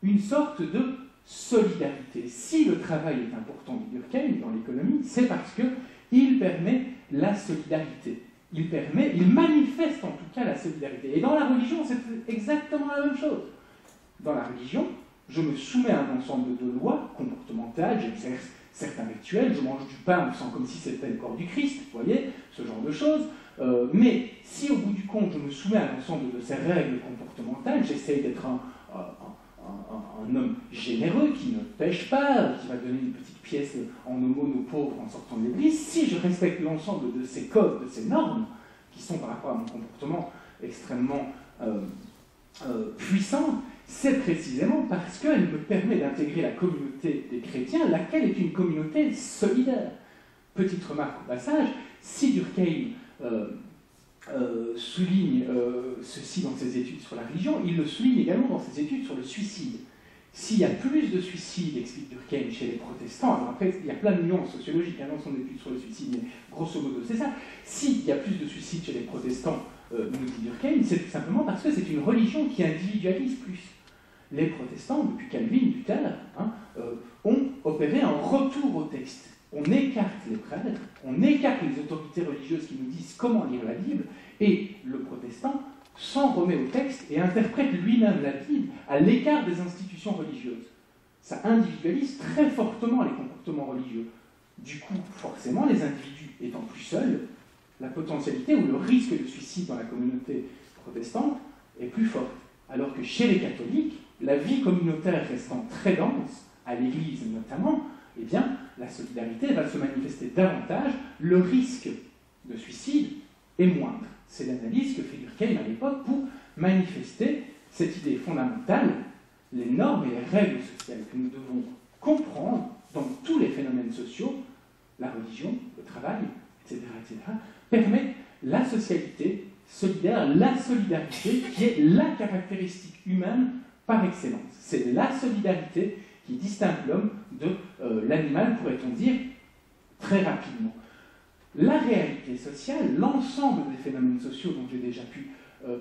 une sorte de solidarité. Si le travail est important, dit Durkheim, dans l'économie, c'est parce qu'il permet la solidarité. Il manifeste en tout cas la solidarité. Et dans la religion, c'est exactement la même chose. Dans la religion, je me soumets à un ensemble de lois comportementales, j'exerce certains rituels, je mange du pain, on sent comme si c'était le corps du Christ, vous voyez, ce genre de choses. Mais si au bout du compte, je me soumets à l'ensemble de ces règles comportementales, j'essaye d'être un homme généreux, qui ne pêche pas, qui va donner une petite pièce en aumône aux pauvres en sortant de l'église, si je respecte l'ensemble de ces codes, de ces normes, qui sont par rapport à mon comportement extrêmement puissant, c'est précisément parce qu'elle me permet d'intégrer la communauté des chrétiens, laquelle est une communauté solidaire. Petite remarque au passage, si Durkheim souligne ceci dans ses études sur la religion, il le souligne également dans ses études sur le suicide. S'il y a plus de suicides, explique Durkheim, chez les protestants, alors après il y a plein de nuances sociologiques dans son étude sur le suicide, mais grosso modo c'est ça, s'il y a plus de suicides chez les protestants, nous dit Durkheim, c'est tout simplement parce que c'est une religion qui individualise plus. Les protestants, depuis Calvin, Luther, ont opéré un retour au texte. On écarte les prêtres, on écarte les autorités religieuses qui nous disent comment lire la Bible, et le protestant s'en remet au texte et interprète lui-même la Bible à l'écart des institutions religieuses. Ça individualise très fortement les comportements religieux. Du coup, forcément, les individus étant plus seuls, la potentialité ou le risque de suicide dans la communauté protestante est plus forte. Alors que chez les catholiques, la vie communautaire restant très dense, à l'Église notamment, eh bien, la solidarité va se manifester davantage, le risque de suicide est moindre. C'est l'analyse que fait Durkheim à l'époque pour manifester cette idée fondamentale, les normes et les règles sociales que nous devons comprendre dans tous les phénomènes sociaux, la religion, le travail, etc., permettent la socialité solidaire, la solidarité qui est la caractéristique humaine par excellence. C'est la solidarité qui distingue l'homme de l'animal, pourrait-on dire, très rapidement. La réalité sociale, l'ensemble des phénomènes sociaux dont j'ai déjà pu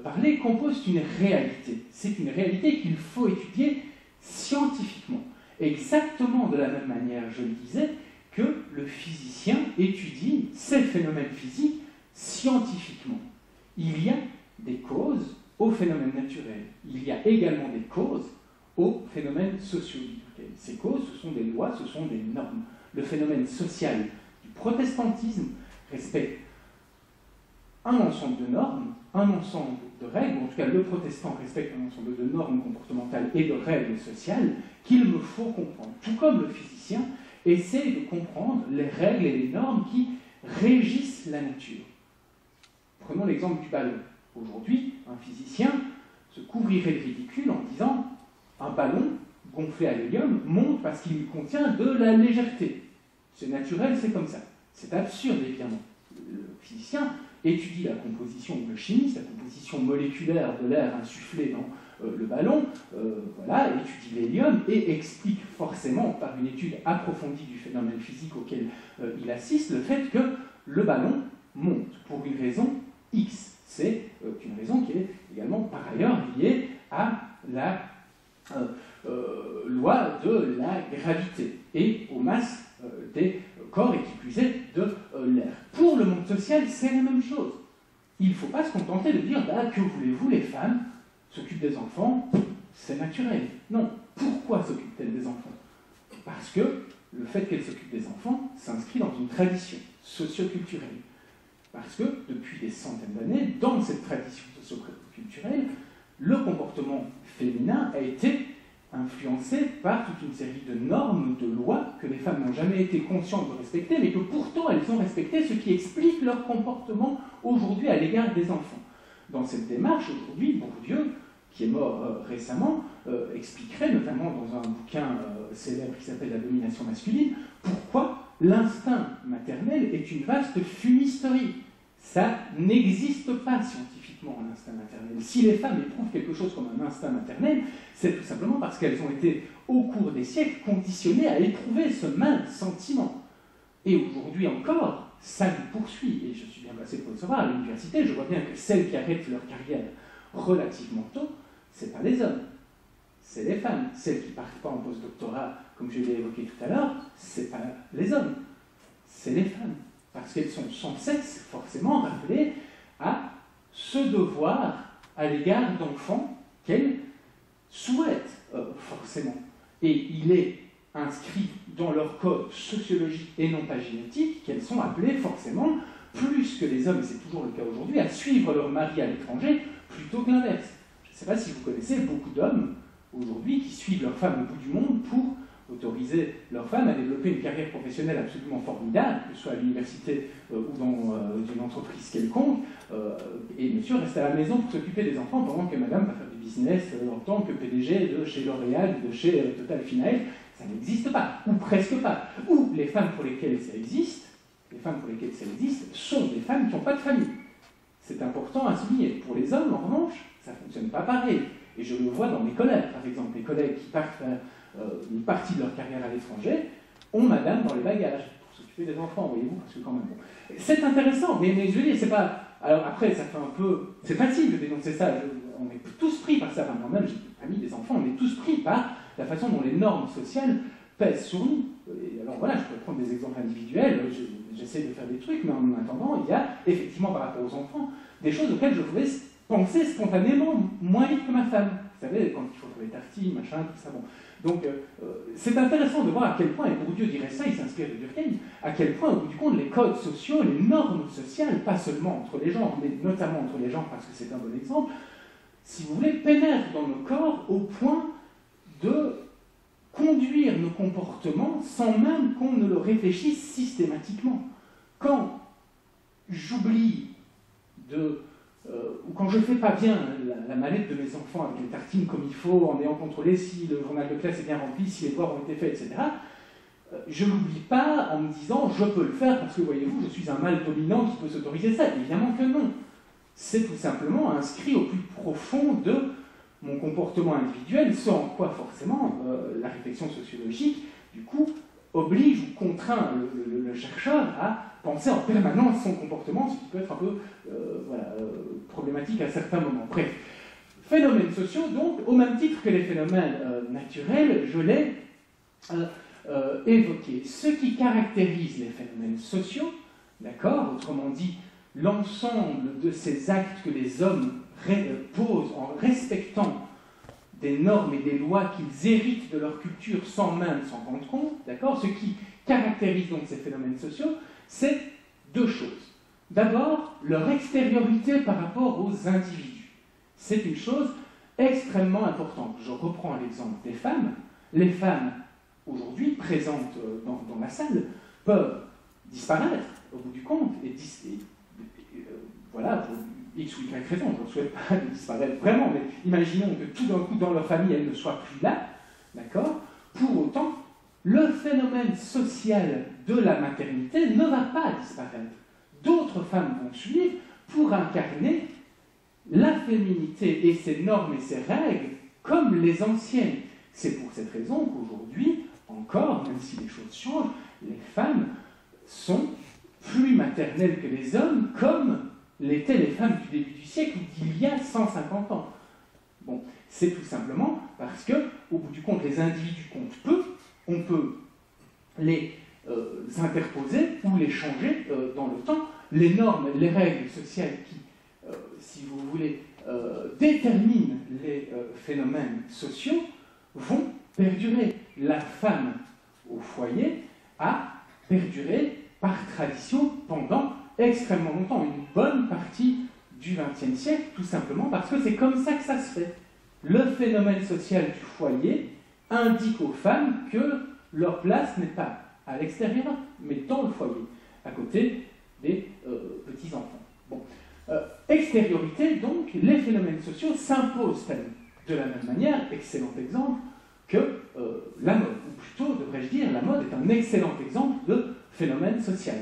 parler, compose une réalité. C'est une réalité qu'il faut étudier scientifiquement. Exactement de la même manière, je le disais, que le physicien étudie ces phénomènes physiques scientifiquement. Il y a des causes aux phénomènes naturels. Il y a également des causes aux phénomènes sociologiques. Ces causes, ce sont des lois, ce sont des normes. Le phénomène social du protestantisme respecte un ensemble de normes, un ensemble de règles, ou en tout cas le protestant respecte un ensemble de normes comportementales et de règles sociales qu'il me faut comprendre. Tout comme le physicien essaie de comprendre les règles et les normes qui régissent la nature. Prenons l'exemple du ballon. Aujourd'hui, un physicien se couvrirait de ridicule en disant un ballon gonflé à l'hélium monte parce qu'il contient de la légèreté. C'est naturel, c'est comme ça. C'est absurde, évidemment. Le physicien étudie la composition, ou le chimiste, la composition moléculaire de l'air insufflé dans le ballon, voilà, étudie l'hélium et explique forcément, par une étude approfondie du phénomène physique auquel il assiste, le fait que le ballon monte pour une raison X. C'est une raison qui est également par ailleurs liée à la loi de la gravité et aux masses des corps et qui plus est de l'air. Pour le monde social, c'est la même chose. Il ne faut pas se contenter de dire bah, que voulez-vous, les femmes s'occupent des enfants, c'est naturel. Non. Pourquoi s'occupent-elles des enfants? Parce que le fait qu'elles s'occupent des enfants s'inscrit dans une tradition socio-culturelle. Parce que depuis des centaines d'années, dans cette tradition socio-culturelle, le comportement féminin a été influencé par toute une série de normes, de lois que les femmes n'ont jamais été conscientes de respecter, mais que pourtant elles ont respecté, ce qui explique leur comportement aujourd'hui à l'égard des enfants. Dans cette démarche, aujourd'hui, Bourdieu, qui est mort récemment, expliquerait, notamment dans un bouquin célèbre qui s'appelle La domination masculine, pourquoi l'instinct maternel est une vaste fumisterie. Ça n'existe pas scientifiquement, un instinct maternel. Si les femmes éprouvent quelque chose comme un instinct maternel, c'est tout simplement parce qu'elles ont été, au cours des siècles, conditionnées à éprouver ce même sentiment. Et aujourd'hui encore, ça nous poursuit. Et je suis bien placé pour le savoir, à l'université, je vois bien que celles qui arrêtent leur carrière relativement tôt, ce n'est pas les hommes, c'est les femmes. Celles qui ne partent pas en post-doctorat, comme je l'ai évoqué tout à l'heure, ce n'est pas les hommes, c'est les femmes. Parce qu'elles sont sans cesse forcément rappelées à ce devoir à l'égard d'enfants qu'elles souhaitent forcément. Et il est inscrit dans leur code sociologique et non pas génétique qu'elles sont appelées forcément, plus que les hommes, et c'est toujours le cas aujourd'hui, à suivre leur mari à l'étranger plutôt que l'inverse. Je ne sais pas si vous connaissez beaucoup d'hommes aujourd'hui qui suivent leur femme au bout du monde pour autoriser leur femme à développer une carrière professionnelle absolument formidable, que ce soit à l'université ou dans une entreprise quelconque, et monsieur reste à la maison pour s'occuper des enfants pendant que madame va faire du business en tant que PDG de chez L'Oréal, de chez Total Finael. Ça n'existe pas, ou presque pas. Ou les femmes pour lesquelles ça existe, sont des femmes qui n'ont pas de famille. C'est important à souligner. Pour les hommes, en revanche, ça ne fonctionne pas pareil. Et je le vois dans mes collègues, par exemple, les collègues qui partent faire une partie de leur carrière à l'étranger, ont madame dans les bagages pour s'occuper des enfants, voyez-vous, parce que quand même... Bon. C'est intéressant, mais je veux dire, c'est pas... Alors après, ça fait un peu... C'est facile de dénoncer ça, on est tous pris par ça, enfin, moi-même, j'ai une famille, des enfants, on est tous pris par la façon dont les normes sociales pèsent sur nous. Et alors voilà, je peux prendre des exemples individuels, j'essaie de faire des trucs, mais en attendant, il y a effectivement par rapport aux enfants, des choses auxquelles je pouvais penser spontanément moins vite que ma femme. Vous savez, quand il faut faire les tartines, machin, tout ça, bon... Donc, c'est intéressant de voir à quel point, et Bourdieu dirait ça, il s'inspire de Durkheim, à quel point, au bout du compte, les codes sociaux, les normes sociales, pas seulement entre les genres, mais notamment entre les genres, parce que c'est un bon exemple, si vous voulez, pénètrent dans nos corps au point de conduire nos comportements sans même qu'on ne le réfléchisse systématiquement. Quand j'oublie ou quand je ne fais pas bien la mallette de mes enfants avec les tartines comme il faut, en ayant contrôlé si le journal de classe est bien rempli, si les devoirs ont été faits, etc., je ne l'oublie pas en me disant « je peux le faire parce que, voyez-vous, je suis un mâle dominant qui peut s'autoriser ça ». Évidemment que non. C'est tout simplement inscrit au plus profond de mon comportement individuel, ce en quoi, forcément, la réflexion sociologique, du coup, oblige ou contraint le chercheur à penser en permanence son comportement, ce qui peut être un peu problématique à certains moments. Bref, phénomènes sociaux, donc, au même titre que les phénomènes naturels, je l'ai évoqué ce qui caractérise les phénomènes sociaux, d'accord, autrement dit, l'ensemble de ces actes que les hommes posent en respectant des normes et des lois qu'ils héritent de leur culture sans même s'en rendre compte, d'accord. Ce qui caractérise donc ces phénomènes sociaux, c'est deux choses. D'abord, leur extériorité par rapport aux individus. C'est une chose extrêmement importante. Je reprends l'exemple des femmes. Les femmes, aujourd'hui, présentes dans la salle, peuvent disparaître au bout du compte, et voilà, pour X ou Y raison, je ne souhaite pas de disparaître vraiment, mais imaginons que tout d'un coup, dans leur famille, elles ne soient plus là, d'accord. Pour autant, le phénomène social de la maternité ne va pas disparaître. D'autres femmes vont suivre pour incarner la féminité et ses normes et ses règles comme les anciennes. C'est pour cette raison qu'aujourd'hui, encore, même si les choses changent, les femmes sont plus maternelles que les hommes, comme l'étaient les femmes du début du siècle ou d'il y a 150 ans. Bon, c'est tout simplement parce que, au bout du compte, les individus comptent peu, on peut les interposer ou les changer dans le temps. Les normes, les règles sociales qui, si vous voulez, déterminent les phénomènes sociaux vont perdurer. La femme au foyer a perduré par tradition pendant extrêmement longtemps, une bonne partie du XXe siècle, tout simplement parce que c'est comme ça que ça se fait. Le phénomène social du foyer indique aux femmes que leur place n'est pas à l'extérieur, mais dans le foyer, à côté des petits-enfants. Bon. Extériorité, donc, les phénomènes sociaux s'imposent à nous. De la même manière, excellent exemple, que la mode, ou plutôt, devrais-je dire, la mode est un excellent exemple de phénomène social.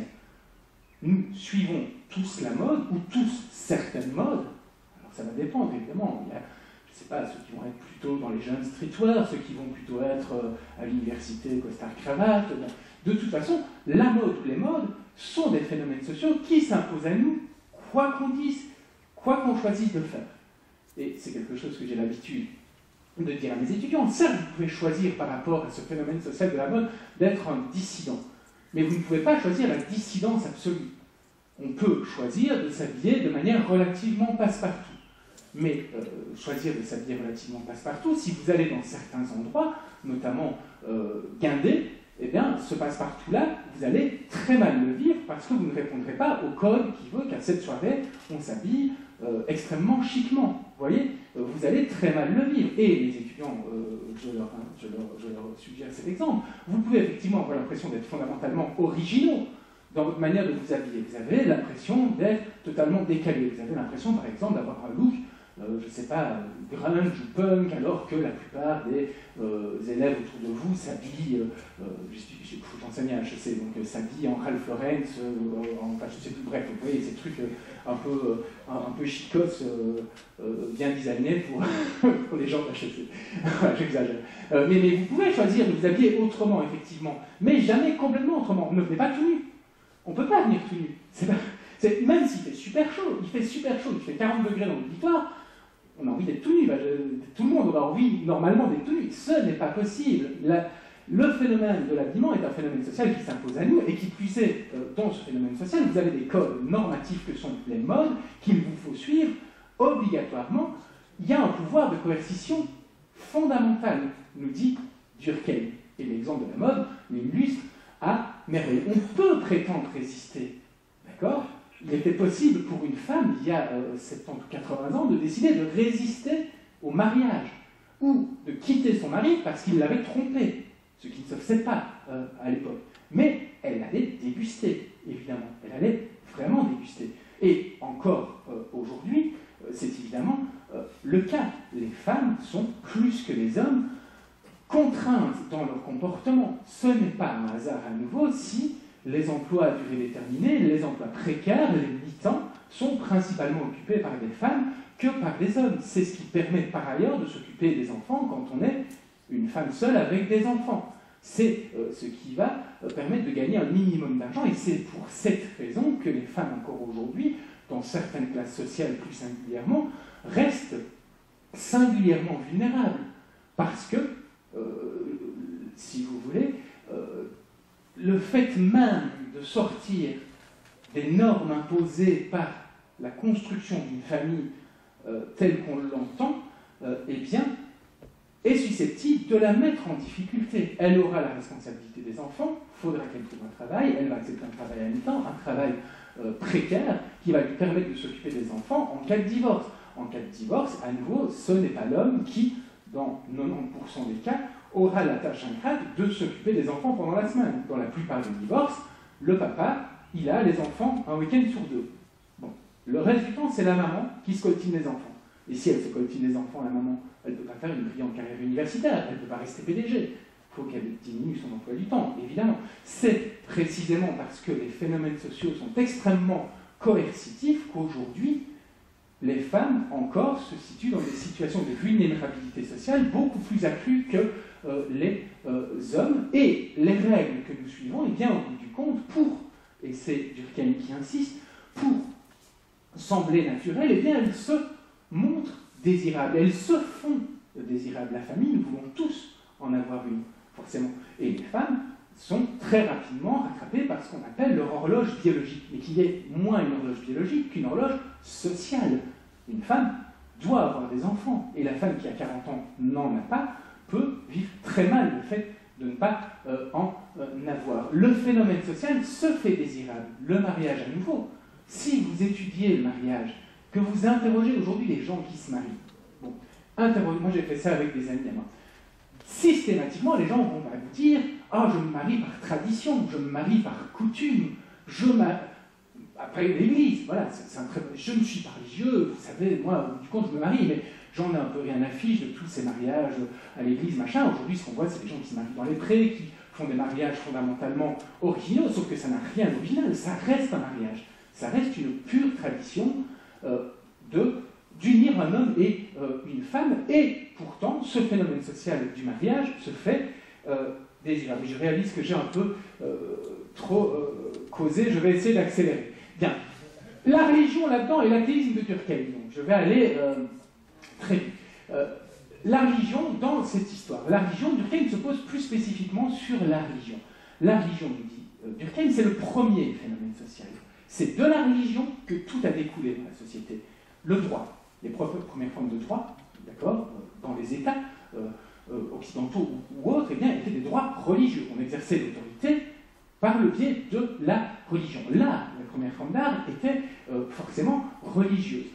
Nous suivons tous la mode, ou tous certaines modes. Alors ça va dépendre, évidemment. Il y a, je ne sais pas, ceux qui vont être plutôt dans les jeunes streetwear, ceux qui vont plutôt être à l'université, costard-cravate. De toute façon, la mode ou les modes sont des phénomènes sociaux qui s'imposent à nous, quoi qu'on dise, quoi qu'on choisisse de faire. Et c'est quelque chose que j'ai l'habitude de dire à mes étudiants. Certes, vous pouvez choisir par rapport à ce phénomène social de la mode d'être un dissident. Mais vous ne pouvez pas choisir la dissidence absolue. On peut choisir de s'habiller de manière relativement passe-partout. Mais choisir de s'habiller relativement passe-partout, si vous allez dans certains endroits, notamment guindés, eh bien, ce passe-partout-là, vous allez très mal le vivre parce que vous ne répondrez pas au code qui veut qu'à cette soirée, on s'habille extrêmement chiquement. Vous voyez, vous allez très mal le vivre. Et les étudiants, je leur suggère cet exemple, vous pouvez effectivement avoir l'impression d'être fondamentalement originaux dans votre manière de vous habiller. Vous avez l'impression d'être totalement décalé. Vous avez l'impression, par exemple, d'avoir un look, je ne sais pas, grunge ou punk, alors que la plupart des élèves autour de vous s'habillent, il faut enseigner à HEC, donc s'habillent en Ralph Lauren, enfin je ne sais plus, bref, vous voyez, ces trucs un peu chicos, bien designés pour les gens de HEC. J'exagère. Mais vous pouvez choisir de vous habiller autrement, effectivement, mais jamais complètement autrement. Ne venez pas tout nu. On ne peut pas venir tout nu. Même s'il fait super chaud, il fait 40 degrés dans l'auditoire, on a envie d'être tout nu. Tout le monde aura envie normalement d'être tout nu. Ce n'est pas possible. Le phénomène de l'habillement est un phénomène social qui s'impose à nous, et qui plus est, dans ce phénomène social, vous avez des codes normatifs que sont les modes qu'il vous faut suivre obligatoirement. Il y a un pouvoir de coercition fondamental, nous dit Durkheim. Et l'exemple de la mode l'illustre à merveille. On peut prétendre résister, d'accord ? Il était possible pour une femme, il y a 70 ou 80 ans, de décider de résister au mariage, ou de quitter son mari parce qu'il l'avait trompée, ce qui ne se faisait pas à l'époque. Mais elle allait déguster, évidemment. Elle allait vraiment déguster. Et encore aujourd'hui, c'est évidemment le cas. Les femmes sont, plus que les hommes, contraintes dans leur comportement. Ce n'est pas un hasard à nouveau si les emplois à durée déterminée, les emplois précaires, les mi-temps, sont principalement occupés par des femmes que par des hommes. C'est ce qui permet par ailleurs de s'occuper des enfants quand on est une femme seule avec des enfants. C'est ce qui va permettre de gagner un minimum d'argent, et c'est pour cette raison que les femmes, encore aujourd'hui, dans certaines classes sociales plus singulièrement, restent singulièrement vulnérables. Parce que, si vous voulez, le fait même de sortir des normes imposées par la construction d'une famille telle qu'on l'entend, eh bien, est susceptible de la mettre en difficulté. Elle aura la responsabilité des enfants, il faudra qu'elle trouve un travail, elle va accepter un travail à mi-temps, un travail précaire qui va lui permettre de s'occuper des enfants en cas de divorce. En cas de divorce, à nouveau, ce n'est pas l'homme qui, dans 90% des cas, aura la tâche ingrate de s'occuper des enfants pendant la semaine. Dans la plupart des divorces, le papa, il a les enfants un week-end sur 2. Bon. Le reste du temps, c'est la maman qui scoltine les enfants. Et si elle scoltine les enfants, la maman, elle ne peut pas faire une brillante carrière universitaire, elle ne peut pas rester PDG. Il faut qu'elle diminue son emploi du temps, évidemment. C'est précisément parce que les phénomènes sociaux sont extrêmement coercitifs qu'aujourd'hui, les femmes encore se situent dans des situations de vulnérabilité sociale beaucoup plus accrues que les hommes. Et les règles que nous suivons, eh bien, au bout du compte, et c'est Durkheim qui insiste, pour sembler naturelles, eh bien, elles se montrent désirables, elles se font désirables. La famille, nous voulons tous en avoir une, forcément. Et les femmes sont très rapidement rattrapées par ce qu'on appelle leur horloge biologique, mais qui est moins une horloge biologique qu'une horloge sociale. Une femme doit avoir des enfants, et la femme qui a 40 ans n'en a pas, peut vivre très mal le fait de ne pas en avoir. Le phénomène social se fait désirable. Le mariage à nouveau. Si vous étudiez le mariage, que vous interrogez aujourd'hui les gens qui se marient, bon, moi j'ai fait ça avec des amis à moi, systématiquement les gens vont vous dire « Ah, je me marie par tradition, je me marie par coutume, après l'église, voilà, je ne suis pas religieux, vous savez, moi, du compte, je me marie, mais j'en ai un peu rien à fiche de tous ces mariages à l'église, machin. Aujourd'hui, ce qu'on voit, c'est des gens qui se marient dans les prés, qui font des mariages fondamentalement originaux, sauf que ça n'a rien d'original, ça reste un mariage. Ça reste une pure tradition d'unir un homme et une femme, et pourtant, ce phénomène social du mariage se fait désirable. Je réalise que j'ai un peu trop causé, je vais essayer d'accélérer. Bien. La religion là-dedans est l'athéisme de Durkheim. Donc je vais aller très vite. La religion dans cette histoire. La religion, Durkheim se pose plus spécifiquement sur la religion. La religion, nous dit Durkheim, c'est le premier phénomène social. C'est de la religion que tout a découlé dans la société. Le droit, les premières formes de droit, d'accord, dans les États occidentaux ou autres, eh bien, étaient des droits religieux. On exerçait l'autorité par le biais de la religion. Là, la première forme d'art était forcément religieuse.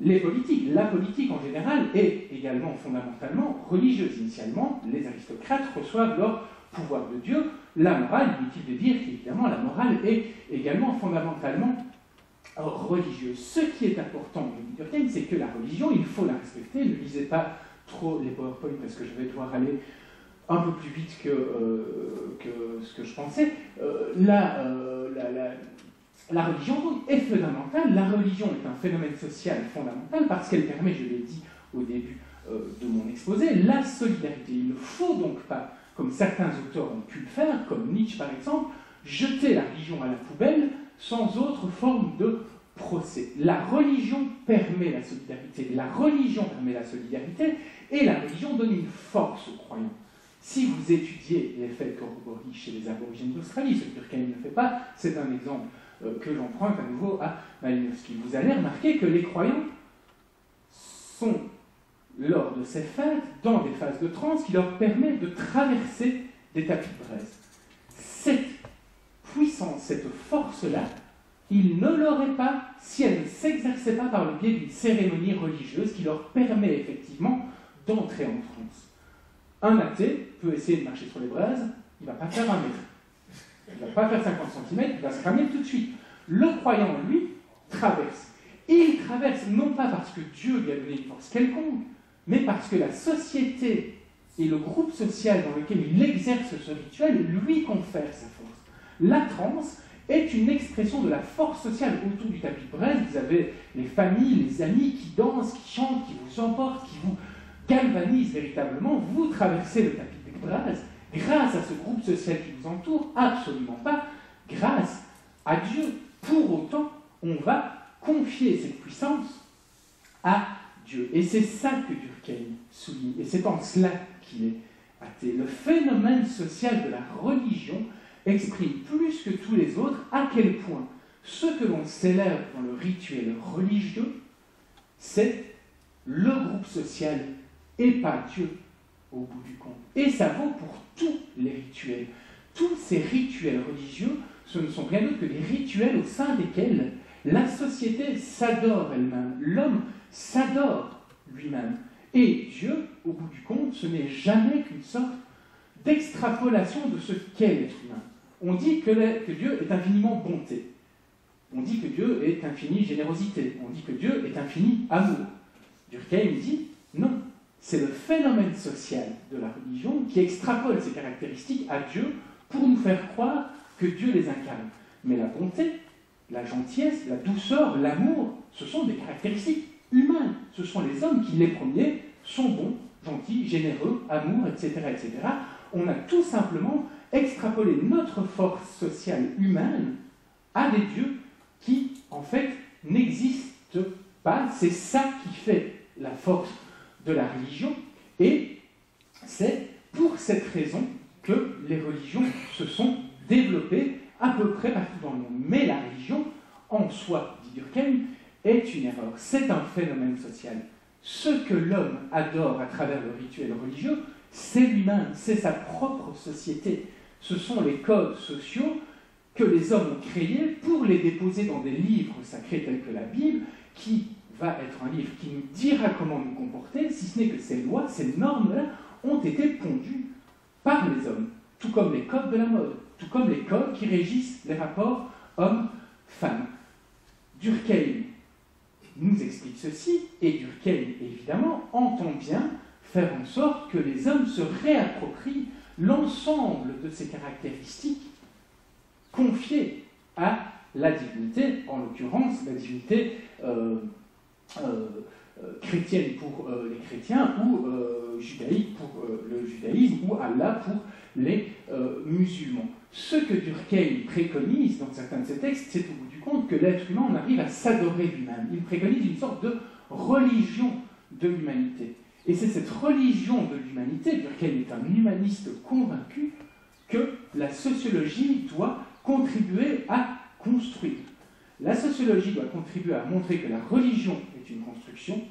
La politique en général est également fondamentalement religieuse. Initialement, les aristocrates reçoivent leur pouvoir de Dieu. La morale, inutile de dire qu'évidemment la morale est également fondamentalement religieuse. Ce qui est important, dit Durkheim, c'est que la religion, il faut la respecter. Ne lisez pas trop les PowerPoint parce que je vais devoir aller un peu plus vite que ce que je pensais. La religion donc, est fondamentale. La religion est un phénomène social fondamental parce qu'elle permet, je l'ai dit au début de mon exposé, la solidarité. Il ne faut donc pas, comme certains auteurs ont pu le faire, comme Nietzsche par exemple, jeter la religion à la poubelle sans autre forme de procès. La religion permet la solidarité, la religion permet la solidarité, et la religion donne une force aux croyants. Si vous étudiez l'effet Corroboree chez les aborigènes d'Australie, ce que Durkheim ne fait pas, c'est un exemple que j'emprunte à nouveau à Malinowski. Vous allez remarquer que les croyants sont, lors de ces fêtes, dans des phases de transe qui leur permettent de traverser des tapis de braise. Cette puissance, cette force-là, ils ne l'auraient pas si elle ne s'exerçait pas par le biais d'une cérémonie religieuse qui leur permet effectivement d'entrer en transe. Un athée peut essayer de marcher sur les braises, il ne va pas faire 1 mètre. Il ne va pas faire 50 cm, il va se cramer tout de suite. Le croyant, lui, traverse. Et il traverse non pas parce que Dieu lui a donné une force quelconque, mais parce que la société et le groupe social dans lequel il exerce ce rituel lui confèrent sa force. La transe est une expression de la force sociale autour du tapis de braise. Vous avez les familles, les amis qui dansent, qui chantent, qui vous emportent, qui vous galvanisent véritablement. Vous traversez le tapis de braise grâce à ce groupe social qui vous entoure, absolument pas grâce à Dieu. Pour autant, on va confier cette puissance à Dieu. Et c'est ça que Durkheim souligne, et c'est en cela qu'il est athée. Le phénomène social de la religion exprime plus que tous les autres à quel point ce que l'on célèbre dans le rituel religieux, c'est le groupe social et pas Dieu au bout du compte. Et ça vaut pour tous les rituels. Tous ces rituels religieux, ce ne sont rien d'autre que des rituels au sein desquels la société s'adore elle-même, l'homme s'adore lui-même. Et Dieu, au bout du compte, ce n'est jamais qu'une sorte d'extrapolation de ce qu'est l'être humain. On dit que Dieu est infiniment bonté. On dit que Dieu est infinie générosité. On dit que Dieu est infini amour. Durkheim dit non. C'est le phénomène social de la religion qui extrapole ces caractéristiques à Dieu pour nous faire croire que Dieu les incarne. Mais la bonté, la gentillesse, la douceur, l'amour, ce sont des caractéristiques humaines. Ce sont les hommes qui, les premiers, sont bons, gentils, généreux, amour, etc., etc. On a tout simplement extrapolé notre force sociale humaine à des dieux qui, en fait, n'existent pas. C'est ça qui fait la force de la religion, et c'est pour cette raison que les religions se sont développées à peu près partout dans le monde. Mais la religion, en soi, dit Durkheim, est une erreur. C'est un phénomène social. Ce que l'homme adore à travers le rituel religieux, c'est lui-même, c'est sa propre société. Ce sont les codes sociaux que les hommes ont créés pour les déposer dans des livres sacrés tels que la Bible, qui va être un livre qui nous dira comment nous comporter, si ce n'est que ces lois, ces normes-là, ont été pondues par les hommes, tout comme les codes de la mode, tout comme les codes qui régissent les rapports hommes-femmes. Durkheim nous explique ceci, et Durkheim, évidemment, entend bien faire en sorte que les hommes se réapproprient l'ensemble de ces caractéristiques confiées à la divinité, en l'occurrence la divinité chrétienne pour les chrétiens, ou judaïque pour le judaïsme, ou Allah pour les musulmans. Ce que Durkheim préconise dans certains de ses textes, c'est au bout du compte que l'être humain en arrive à s'adorer lui-même. Il préconise une sorte de religion de l'humanité. Et c'est cette religion de l'humanité, Durkheim est un humaniste convaincu, que la sociologie doit contribuer à construire. La sociologie doit contribuer à montrer que la religion est une construction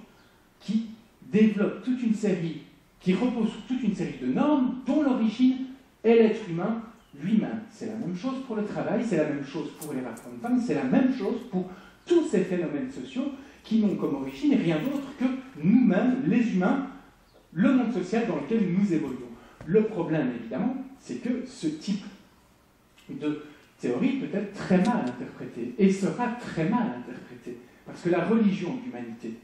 qui développe toute une série, qui repose sur toute une série de normes dont l'origine est l'être humain lui-même. C'est la même chose pour le travail, c'est la même chose pour les rapports hommes-femmes, c'est la même chose pour tous ces phénomènes sociaux qui n'ont comme origine rien d'autre que nous-mêmes, les humains, le monde social dans lequel nous évoluons. Le problème, évidemment, c'est que ce type de théorie peut être très mal interprétée, et sera très mal interprétée, parce que la religion de l'humanité,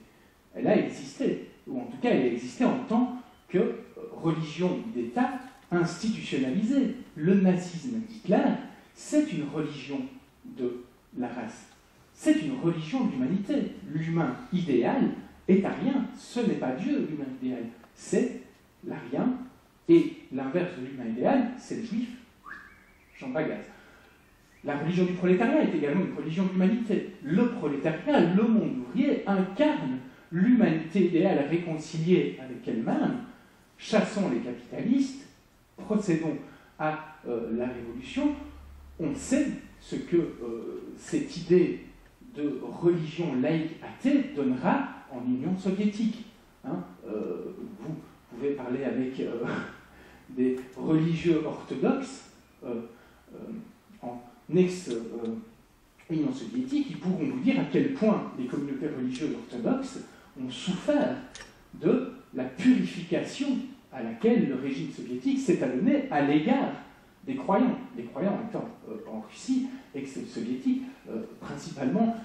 elle a existé, ou en tout cas elle a existé en tant que religion d'État institutionnalisée. Le nazisme d'Hitler, c'est une religion de la race, c'est une religion de l'humanité. L'humain idéal est arien, ce n'est pas Dieu l'humain idéal, c'est l'arien, et l'inverse de l'humain idéal, c'est le juif, Jean Bagaz. La religion du prolétariat est également une religion de l'humanité. Le prolétariat, le monde ouvrier, incarne l'humanité idéale réconciliée avec elle-même. Chassons les capitalistes, procédons à la révolution. On sait ce que cette idée de religion laïque athée donnera en Union soviétique. Vous pouvez parler avec des religieux orthodoxes en ex-Union soviétique, ils pourront vous dire à quel point les communautés religieuses orthodoxes ont souffert de la purification à laquelle le régime soviétique s'est adonné à l'égard des croyants étant en Russie, ex-soviétique, principalement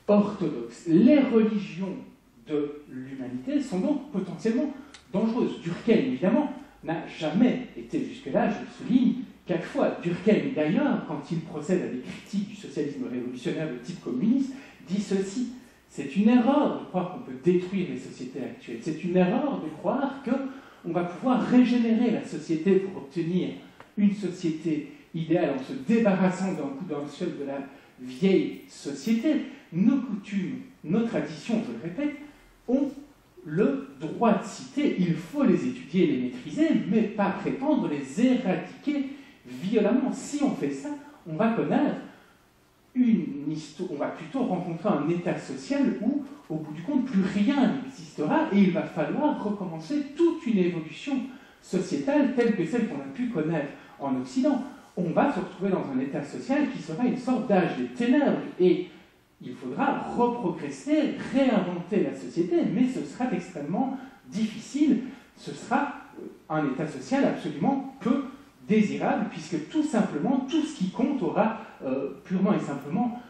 orthodoxes. Les religions de l'humanité sont donc potentiellement dangereuses. Durkheim, évidemment, n'a jamais été jusque-là, je le souligne, 4 fois. Durkheim, d'ailleurs, quand il procède à des critiques du socialisme révolutionnaire de type communiste, dit ceci: c'est une erreur de croire qu'on peut détruire les sociétés actuelles. C'est une erreur de croire qu'on va pouvoir régénérer la société pour obtenir une société idéale en se débarrassant d'un coup d'un seul de la vieille société. Nos coutumes, nos traditions, je le répète, ont le droit de citer. Il faut les étudier et les maîtriser, mais pas prétendre les éradiquer violemment. Si on fait ça, on va connaître une histoire, on va plutôt rencontrer un état social où, au bout du compte, plus rien n'existera et il va falloir recommencer toute une évolution sociétale telle que celle qu'on a pu connaître en Occident. On va se retrouver dans un état social qui sera une sorte d'âge des ténèbres et il faudra reprogresser, réinventer la société, mais ce sera extrêmement difficile. Ce sera un état social absolument peu désirable, puisque tout simplement, tout ce qui compte aura purement et simplement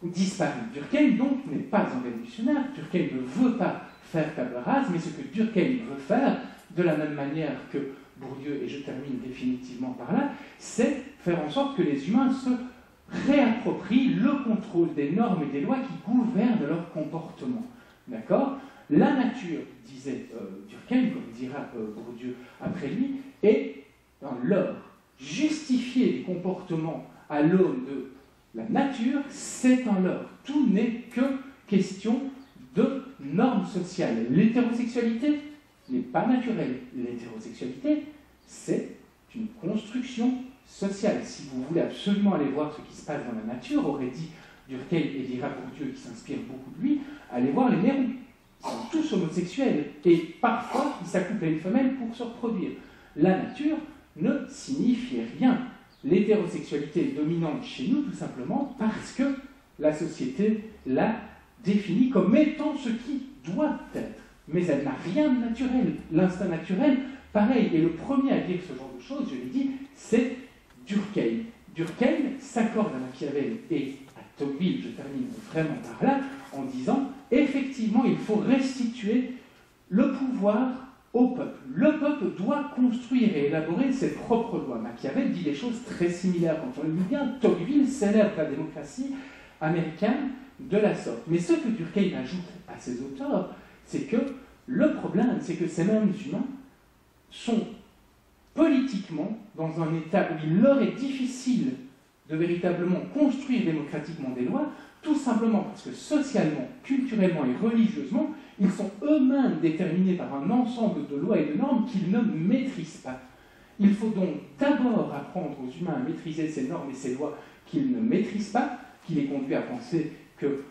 disparu. Durkheim, donc, n'est pas un révolutionnaire. Durkheim ne veut pas faire table rase, mais ce que Durkheim veut faire, de la même manière que Bourdieu, et je termine définitivement par là, c'est faire en sorte que les humains se réapproprient le contrôle des normes et des lois qui gouvernent leur comportement. D'accord ? La nature, disait Durkheim, comme dira Bourdieu après lui, est dans l'ordre. Justifier des comportements à l'aune de la nature, c'est un leurre. Tout n'est que question de normes sociales. L'hétérosexualité n'est pas naturelle. L'hétérosexualité, c'est une construction sociale. Si vous voulez absolument aller voir ce qui se passe dans la nature, aurait dit Durkheim et dira Bourdieu, qui s'inspire beaucoup de lui, allez voir les mérous. Ils sont tous homosexuels et parfois ils s'accouplent à une femelle pour se reproduire. La nature ne signifie rien. L'hétérosexualité est dominante chez nous tout simplement parce que la société l'a définie comme étant ce qui doit être. Mais elle n'a rien de naturel. L'instinct naturel, pareil. Et le premier à dire ce genre de choses, je l'ai dit, c'est Durkheim. Durkheim s'accorde à Machiavel et à Tocqueville, je termine vraiment par là, en disant, effectivement, il faut restituer le pouvoir au peuple. Le peuple doit construire et élaborer ses propres lois. Machiavel dit des choses très similaires quand on le lit bien. Tocqueville célèbre la démocratie américaine de la sorte. Mais ce que Durkheim ajoute à ses auteurs, c'est que le problème, c'est que ces mêmes humains sont politiquement dans un état où il leur est difficile de véritablement construire démocratiquement des lois, tout simplement parce que socialement, culturellement et religieusement, ils sont eux-mêmes déterminés par un ensemble de lois et de normes qu'ils ne maîtrisent pas. Il faut donc d'abord apprendre aux humains à maîtriser ces normes et ces lois qu'ils ne maîtrisent pas, qui les conduit à penser que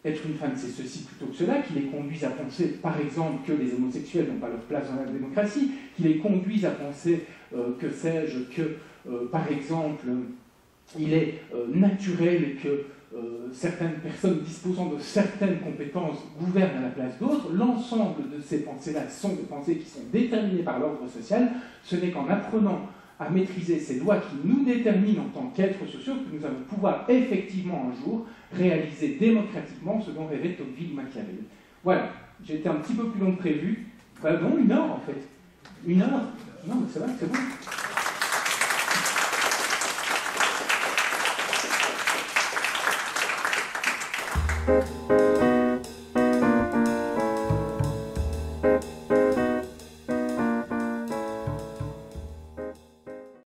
être une femme c'est ceci plutôt que cela, qui les conduisent à penser par exemple que les homosexuels n'ont pas leur place dans la démocratie, qui les conduisent à penser, que sais-je, que par exemple il est naturel que certaines personnes disposant de certaines compétences gouvernent à la place d'autres. L'ensemble de ces pensées-là sont des pensées qui sont déterminées par l'ordre social. Ce n'est qu'en apprenant à maîtriser ces lois qui nous déterminent en tant qu'êtres sociaux que nous allons pouvoir effectivement un jour réaliser démocratiquement ce dont rêvait Tocqueville ou Machiavel. Voilà, j'ai été un petit peu plus long que prévu. Bah non, 1 heure en fait. 1 heure. Non mais c'est vrai, c'est bon.